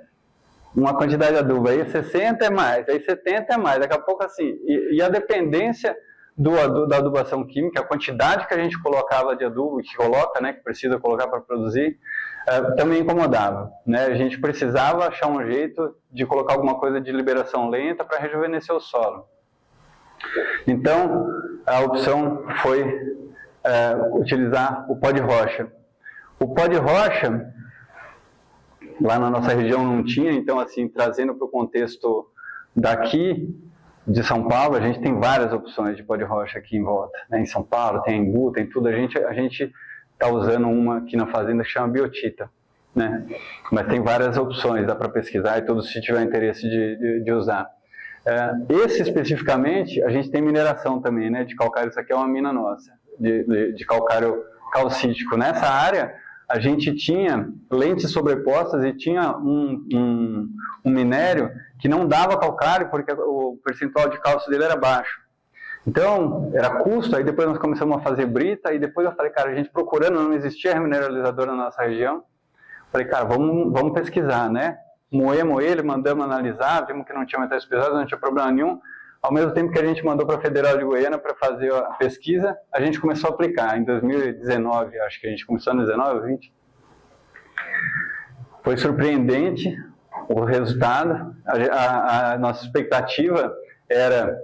uma quantidade de adubo, aí 60 é mais, aí 70 é mais, daqui a pouco assim, e a dependência da adubação química, a quantidade que a gente colocava de adubo, que coloca, né, que precisa colocar para produzir, também incomodava, né? A gente precisava achar um jeito de colocar alguma coisa de liberação lenta para rejuvenescer o solo. Então, a opção foi utilizar o pó de rocha. O pó de rocha, lá na nossa região não tinha, então assim, trazendo para o contexto daqui de São Paulo, a gente tem várias opções de pó de rocha aqui em volta, né? Em São Paulo, tem Embu, tem tudo, a gente está usando uma aqui na fazenda que chama biotita, né? Mas tem várias opções, dá para pesquisar e tudo se tiver interesse de usar. Esse especificamente, a gente tem mineração também, né, de calcário, isso aqui é uma mina nossa, de calcário calcítico. Nessa área, a gente tinha lentes sobrepostas e tinha um minério que não dava calcário porque o percentual de cálcio dele era baixo. Então, era custo, aí depois nós começamos a fazer brita, e depois eu falei, cara, a gente procurando, não existia remineralizador na nossa região. Falei, cara, vamos pesquisar, né? Moemos ele, mandamos analisar, vimos que não tinha metais pesados, não tinha problema nenhum. Ao mesmo tempo que a gente mandou para a Federal de Goiânia para fazer a pesquisa, a gente começou a aplicar. Em 2019, acho que a gente começou em 2019 ou 20. Foi surpreendente o resultado. A nossa expectativa era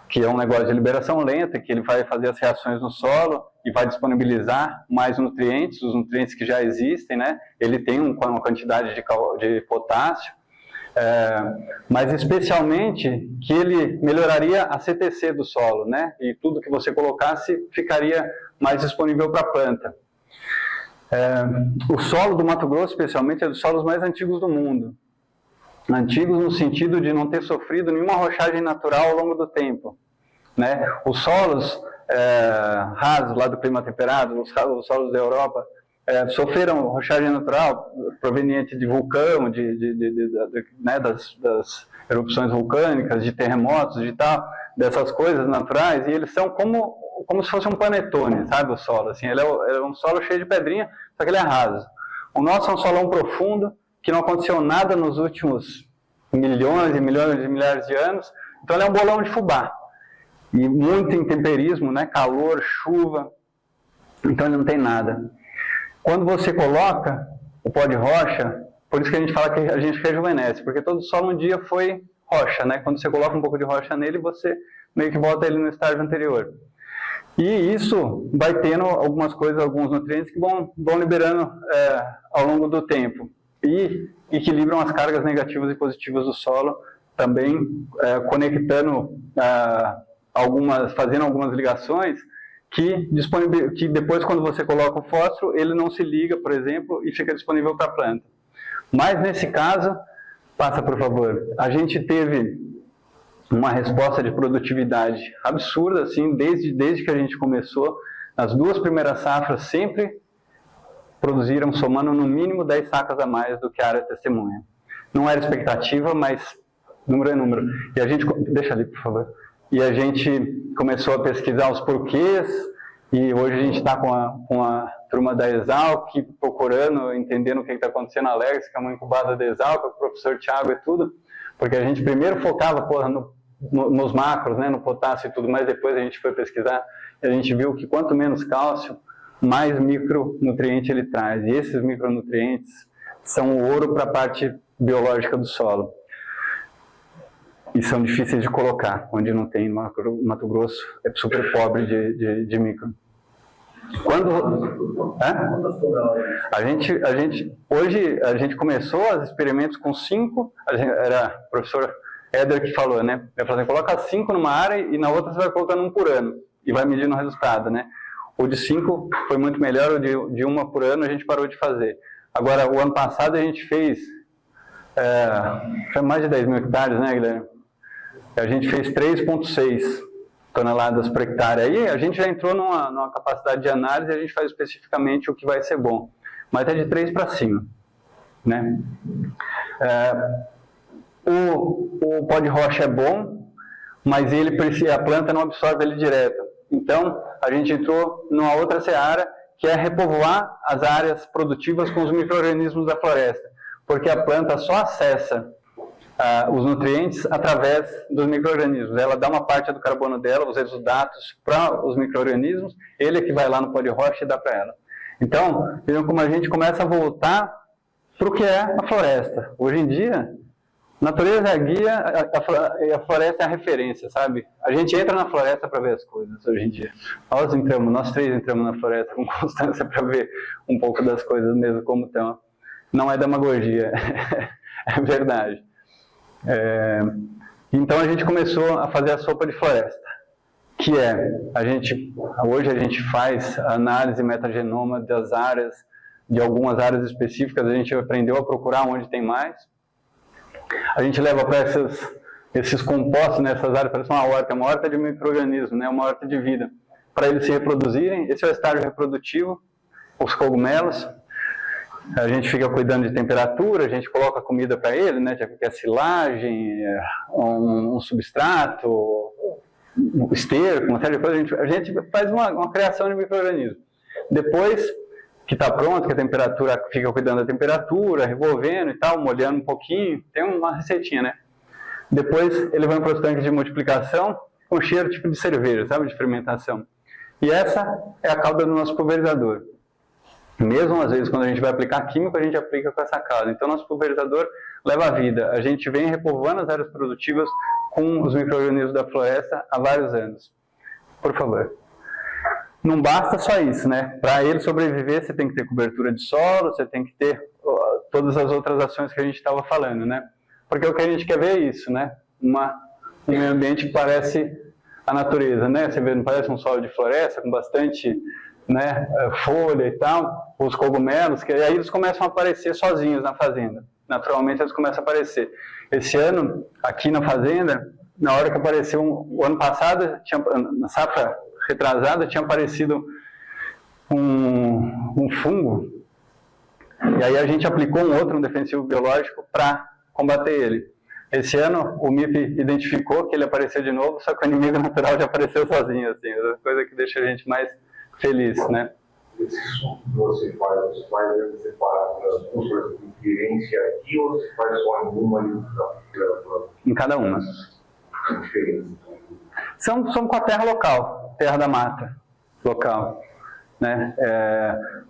que é um negócio de liberação lenta, que ele vai fazer as reações no solo e vai disponibilizar mais nutrientes, os nutrientes que já existem, né? Ele tem uma quantidade de potássio, mas especialmente que ele melhoraria a CTC do solo, né? E tudo que você colocasse ficaria mais disponível para a planta. O solo do Mato Grosso, especialmente, é dos solos mais antigos do mundo. Antigos no sentido de não ter sofrido nenhuma rochagem natural ao longo do tempo, né? Os solos rasos lá do clima temperado, os solos da Europa, sofreram rochagem natural proveniente de vulcão, né, das erupções vulcânicas, de terremotos, de tal, dessas coisas naturais, e eles são como se fosse um panetone, sabe, o solo, assim, ele é um solo cheio de pedrinha, só que ele é raso. O nosso é um solão profundo, que não aconteceu nada nos últimos milhões e milhões de milhares de anos, então ele é um bolão de fubá, e muito intemperismo, né, calor, chuva, então ele não tem nada. Quando você coloca o pó de rocha, por isso que a gente fala que a gente rejuvenesce, porque todo solo um dia foi rocha, né? Quando você coloca um pouco de rocha nele, você meio que volta ele no estágio anterior. E isso vai tendo algumas coisas, alguns nutrientes que vão liberando ao longo do tempo. E equilibram as cargas negativas e positivas do solo, também conectando fazendo algumas ligações que depois, quando você coloca o fósforo, ele não se liga, por exemplo, e fica disponível para a planta. Mas nesse caso, passa por favor, a gente teve uma resposta de produtividade absurda, assim, desde que a gente começou. As duas primeiras safras sempre produziram, somando no mínimo 10 sacas a mais do que a área testemunha. Não era expectativa, mas número é número. E a gente, deixa ali, por favor. E a gente começou a pesquisar os porquês, e hoje a gente está com a turma da Exalc, procurando, entendendo o que está acontecendo na Alex, que é uma incubada da Exalc, o professor Thiago e tudo, porque a gente primeiro focava nos macros, né, no potássio e tudo, mas depois a gente foi pesquisar e a gente viu que quanto menos cálcio, mais micronutriente ele traz. E esses micronutrientes são o ouro para a parte biológica do solo. E são difíceis de colocar, onde não tem. No Mato Grosso é super pobre de micro. Hoje a gente começou os experimentos com 5, era o professor Éder que falou, né? Ele falou assim, coloca 5 numa área e na outra você vai colocando 1 por ano e vai medindo o resultado, né? O de 5 foi muito melhor, o de 1 por ano a gente parou de fazer. Agora, o ano passado a gente fez foi mais de 10 mil hectares, né, Guilherme? A gente fez 3,6 toneladas por hectare. Aí a gente já entrou numa capacidade de análise e a gente faz especificamente o que vai ser bom. Mas é de 3 para cima, né? O pó de rocha é bom, mas a planta não absorve ele direto. Então, a gente entrou numa outra seara, que é repovoar as áreas produtivas com os micro-organismos da floresta. Porque a planta só acessa os nutrientes através dos micro-organismos. Ela dá uma parte do carbono dela, os exudatos, para os micro-organismos, ele é que vai lá no pó de rocha e dá para ela. Então, vejam como a gente começa a voltar para o que é a floresta. Hoje em dia, a natureza é a guia, a floresta é a referência, sabe? A gente entra na floresta para ver as coisas hoje em dia. Nós 3 entramos na floresta com constância para ver um pouco das coisas mesmo como estão. Não é demagogia, é verdade. Então a gente começou a fazer a sopa de floresta, que hoje a gente faz análise metagenoma das áreas, de algumas áreas específicas, a gente aprendeu a procurar onde tem mais. A gente leva para esses compostos nessas áreas, parece uma horta de micro-organismo, né? Uma horta de vida, para eles se reproduzirem. Esse é o estágio reprodutivo, os cogumelos. A gente fica cuidando de temperatura, a gente coloca comida para ele, né? Que é silagem, um substrato, um esterco, uma série de coisas. A gente faz uma criação de micro-organismo. Depois que está pronto, que a temperatura, fica cuidando da temperatura, revolvendo e tal, molhando um pouquinho, tem uma receitinha, né? Depois ele vai para os tanques de multiplicação com cheiro tipo de cerveja, sabe, de fermentação. E essa é a cauda do nosso pulverizador. Mesmo às vezes quando a gente vai aplicar químico, a gente aplica com essa cauda. Então nosso pulverizador leva a vida. A gente vem repovoando as áreas produtivas com os micro-organismos da floresta há vários anos. Por favor. Não basta só isso, né? Para ele sobreviver, você tem que ter cobertura de solo, você tem que ter todas as outras ações que a gente estava falando, né? Porque o que a gente quer ver é isso, né? Um meio ambiente que parece a natureza, né? Você vê, não parece um solo de floresta com bastante, né, folha e tal, os cogumelos, que aí eles começam a aparecer sozinhos na fazenda. Naturalmente eles começam a aparecer. Esse ano, aqui na fazenda, na hora que apareceu, o ano passado, na safra retrasada, tinha aparecido um fungo, e aí a gente aplicou um defensivo biológico para combater ele. Esse ano o MIP identificou que ele apareceu de novo, só que o inimigo natural já apareceu sozinho, assim, é coisa que deixa a gente mais feliz, né? Esse suco que você faz separado para as diferenças aqui, ou você faz só em uma e outra? Em cada uma. São com a terra local, terra da mata local, né?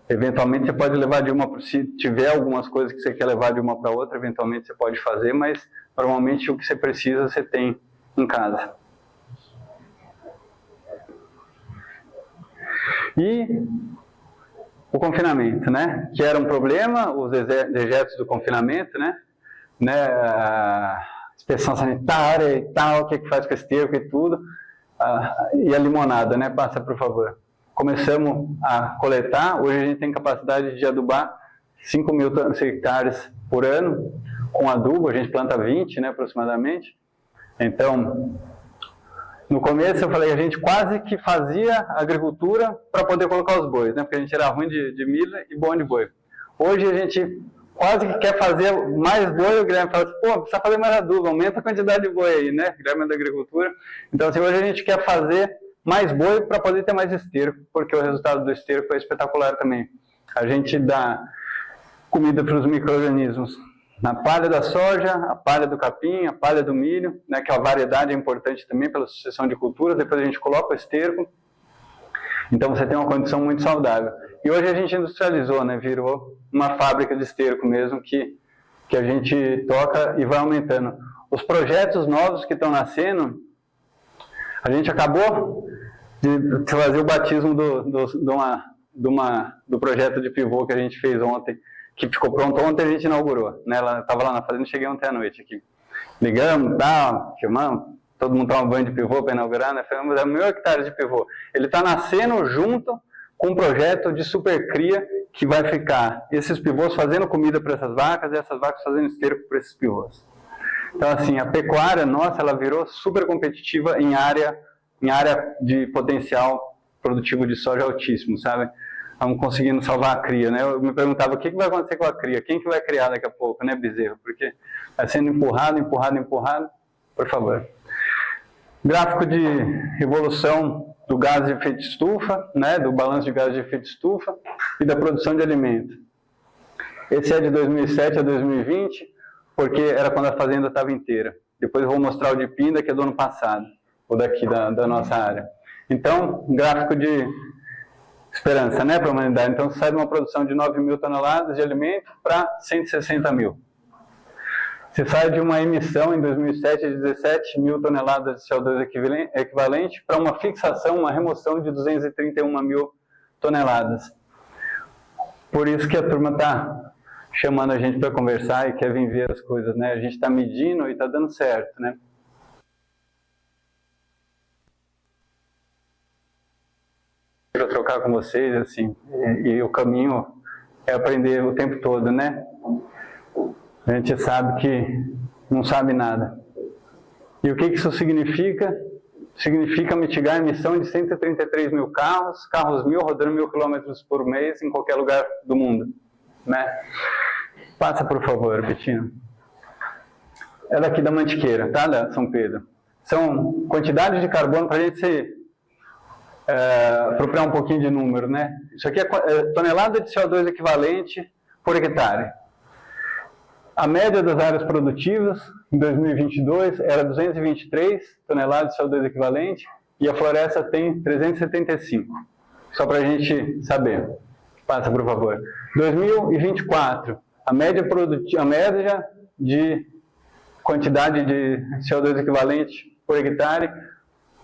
Eventualmente você pode levar de uma, se tiver algumas coisas que você quer levar de uma para outra, eventualmente você pode fazer, mas normalmente o que você precisa você tem em casa. E o confinamento, né? Que era um problema, os dejetos do confinamento, né? Inspeção sanitária e tal, o que faz com esse esterco e tudo. E a limonada, né? Passa, por favor. Começamos a coletar, hoje a gente tem capacidade de adubar 5 mil hectares por ano com adubo, a gente planta 20, né, aproximadamente. Então, no começo eu falei, a gente quase que fazia agricultura para poder colocar os bois, né, porque a gente era ruim de milho e bom de boi. Hoje a gente quase que quer fazer mais boi, o Guilherme fala assim, pô, precisa fazer mais adubo, aumenta a quantidade de boi aí, né, Guilherme é da agricultura. Então, assim, hoje a gente quer fazer mais boi para poder ter mais esterco, porque o resultado do esterco é espetacular também. A gente dá comida para os micro-organismos na palha da soja, a palha do capim, a palha do milho, né, que a variedade é importante também pela sucessão de culturas, depois a gente coloca o esterco. Então você tem uma condição muito saudável. E hoje a gente industrializou, né? Virou uma fábrica de esterco mesmo que a gente toca e vai aumentando. Os projetos novos que estão nascendo, a gente acabou de fazer o batismo do projeto de pivô que a gente fez ontem, que ficou pronto ontem, a gente inaugurou, né? Ela estava lá na fazenda, cheguei ontem à noite aqui. Ligamos, tal, chamamos, todo mundo toma banho de pivô para inaugurar, né? Falamos, é 1.000 hectares de pivô. Ele está nascendo junto com um projeto de supercria que vai ficar esses pivôs fazendo comida para essas vacas e essas vacas fazendo esterco para esses pivôs. Então, assim, a pecuária nossa, ela virou super competitiva em área de potencial produtivo de soja altíssimo, sabe? Estamos conseguindo salvar a cria, né? Eu me perguntava o que vai acontecer com a cria, quem que vai criar daqui a pouco, né, bezerro? Porque vai sendo empurrado, por favor. Gráfico de evolução do gás de efeito estufa, né, do balanço de gás de efeito estufa e da produção de alimento. Esse é de 2007 a 2020, porque era quando a fazenda estava inteira. Depois eu vou mostrar o de Pinda, que é do ano passado, ou daqui da nossa área. Então, gráfico de esperança, né, para a humanidade. Então, sai de uma produção de 9.000 toneladas de alimento para 160.000. Você sai de uma emissão em 2007 de 17.000 toneladas de CO2 equivalente para uma fixação, uma remoção de 231.000 toneladas. Por isso que a turma está chamando a gente para conversar e quer vir ver as coisas, né? A gente está medindo e está dando certo, né? Quero trocar com vocês, assim, e o caminho é aprender o tempo todo, né? A gente sabe que não sabe nada. E o que isso significa? Significa mitigar a emissão de 133.000 carros 1.000 rodando 1.000 quilômetros por mês em qualquer lugar do mundo, né? Passa, por favor, Betinho. É daqui da Mantiqueira, tá? Da São Pedro. São quantidades de carbono para a gente se apropriar um pouquinho de número, né? Isso aqui é tonelada de CO2 equivalente por hectare. A média das áreas produtivas, em 2022, era 223 toneladas de CO2 equivalente, e a floresta tem 375. Só para a gente saber. Passa, por favor. 2024, a média de quantidade de CO2 equivalente por hectare,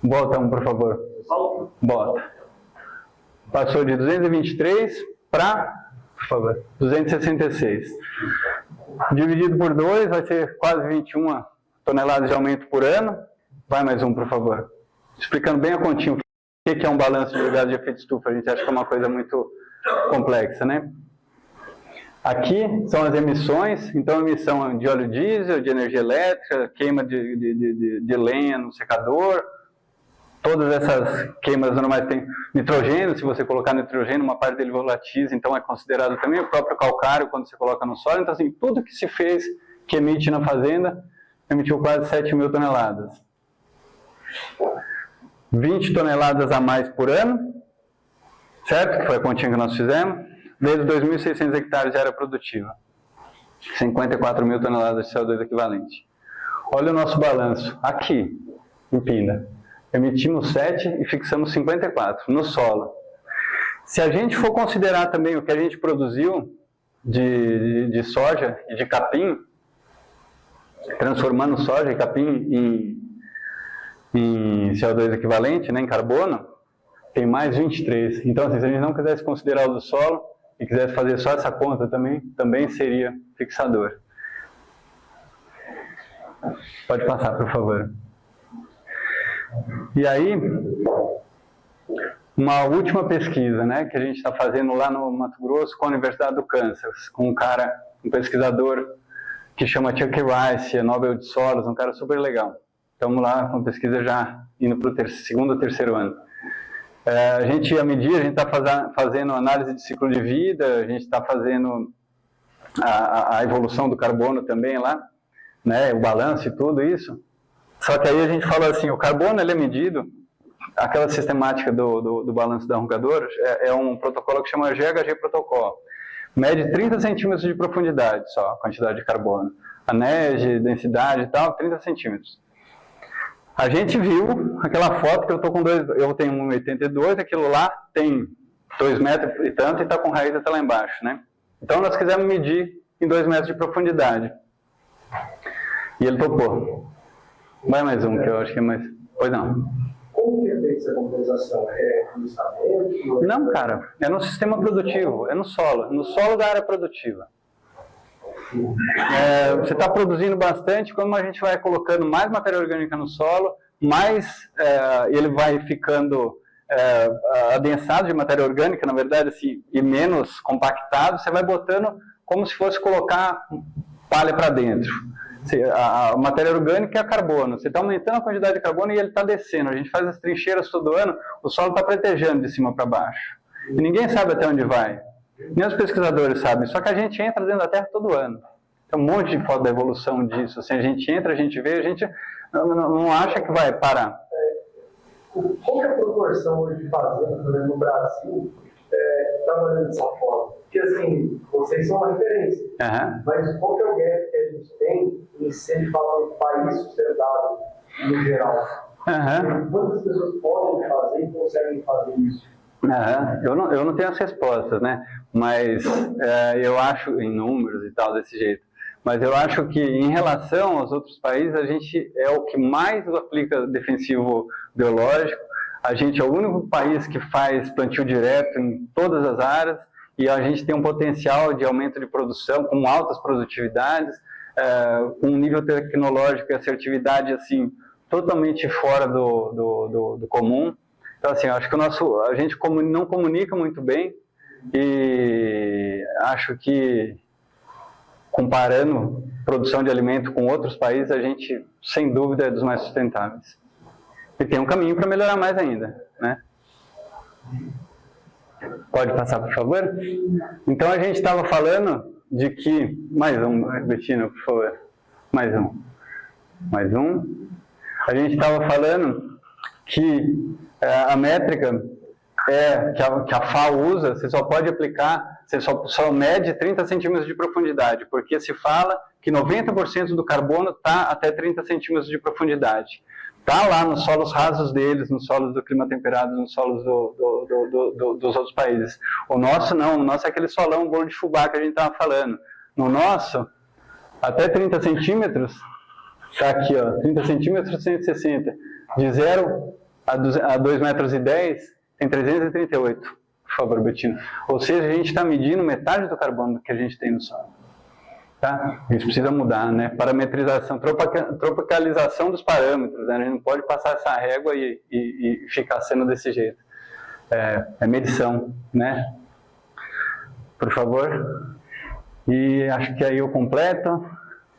bota um, por favor. Bota. Passou de 223 para, por favor, 266. Dividido por 2, vai ser quase 21 toneladas de aumento por ano. Vai mais um, por favor. Explicando bem a continha o que é um balanço de gás de efeito estufa. A gente acha que é uma coisa muito complexa, né? Aqui são as emissões. Então, emissão de óleo diesel, de energia elétrica, queima de lenha no secador. Todas essas queimas normais têm nitrogênio. Se você colocar nitrogênio, uma parte dele volatiza, então é considerado também o próprio calcário quando você coloca no solo. Então, assim, tudo que se fez, que emite na fazenda, emitiu quase 7.000 toneladas. 20 toneladas a mais por ano, certo? Que foi a continha que nós fizemos. Vezes 2.600 hectares de área produtiva. 54.000 toneladas de CO2 equivalente. Olha o nosso balanço. Aqui, em Pinda. Emitimos 7 e fixamos 54 no solo. Se a gente for considerar também o que a gente produziu de soja e de capim, transformando soja e capim em CO2 equivalente, né, em carbono, tem mais 23. Então, assim, se a gente não quisesse considerar o do solo e quisesse fazer só essa conta também seria fixador. Pode passar, por favor. E aí, uma última pesquisa, né, que a gente está fazendo lá no Mato Grosso com a Universidade do Kansas, com um pesquisador que chama Chuck Rice, é Nobel de Solos, um cara super legal. Estamos lá com a pesquisa já indo para o segundo ou terceiro ano. A gente está fazendo análise de ciclo de vida, a gente está fazendo a evolução do carbono também lá, né, o balanço e tudo isso. Só que aí a gente fala assim, o carbono ele é medido, aquela sistemática do balanço da roncadora é um protocolo que chama GHG protocolo. Mede 30 centímetros de profundidade só, a quantidade de carbono. A NEG, densidade e tal, 30 centímetros. A gente viu aquela foto que eu tenho 1,82, aquilo lá tem 2 metros e tanto e está com raiz até lá embaixo, né? Então nós quisemos medir em 2 metros de profundidade. E ele topou. Vai mais um, que eu acho que é mais... Pois não. Como que é feita essa compensação? É no estamento? Não, cara. É no sistema produtivo, é no solo. No solo da área produtiva. Você está produzindo bastante, como a gente vai colocando mais matéria orgânica no solo, mais ele vai ficando adensado de matéria orgânica, na verdade, assim, e menos compactado, você vai botando como se fosse colocar palha para dentro. A matéria orgânica é carbono, você está aumentando a quantidade de carbono e ele está descendo. A gente faz as trincheiras todo ano, o solo está pretejando de cima para baixo. E ninguém sabe até onde vai. Nem os pesquisadores sabem, só que a gente entra dentro da Terra todo ano. Tem um monte de foto da evolução disso. Assim, a gente entra, a gente vê, a gente não acha que vai parar. Qual que é a proporção hoje de fazenda, por exemplo, no Brasil, trabalhando dessa forma? Porque, assim, vocês são uma referência. Mas qual que é o gap que a gente tem em ser, de fato, um país sustentável, no geral? Quantas pessoas podem fazer e conseguem fazer isso? Eu não tenho as respostas, né? Mas eu acho, em números e tal, desse jeito, mas eu acho que em relação aos outros países, a gente é o que mais aplica defensivo biológico, a gente é o único país que faz plantio direto em todas as áreas e a gente tem um potencial de aumento de produção com altas produtividades, com um nível tecnológico e assertividade assim, totalmente fora do comum. Então, assim, acho que a gente não comunica muito bem e acho que, comparando produção de alimento com outros países, a gente, sem dúvida, é dos mais sustentáveis. E tem um caminho para melhorar mais ainda, né? Pode passar, por favor? Então, a gente estava falando de que... Mais um, Betina, por favor. Mais um. A gente estava falando que a métrica que a FAO usa, você só pode aplicar, você só mede 30 centímetros de profundidade, porque se fala que 90% do carbono está até 30 centímetros de profundidade. Está lá nos solos rasos deles, nos solos do clima temperado, nos solos dos outros países. O nosso não, o nosso é aquele solão, bolo de fubá que a gente estava falando. No nosso, até 30 centímetros, está aqui, ó, 30 centímetros, 160. De 0 a 2,10 metros, tem 338, por favor, Betina. Ou seja, a gente está medindo metade do carbono que a gente tem no solo. Tá? Isso precisa mudar, né? Parametrização, tropicalização dos parâmetros, né? A gente não pode passar essa régua e ficar sendo desse jeito. É medição, né? Por favor. E acho que aí eu completo.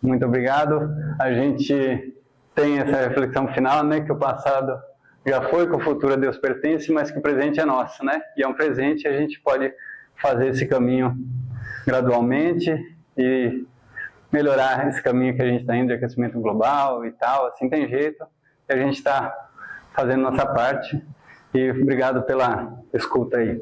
Muito obrigado. A gente tem essa reflexão final, né? Que o passado já foi, que o futuro a Deus pertence, mas que o presente é nosso, né? E é um presente e a gente pode fazer esse caminho gradualmente e melhorar esse caminho que a gente está indo de aquecimento global e tal, assim tem jeito, e a gente está fazendo nossa parte. E obrigado pela escuta aí.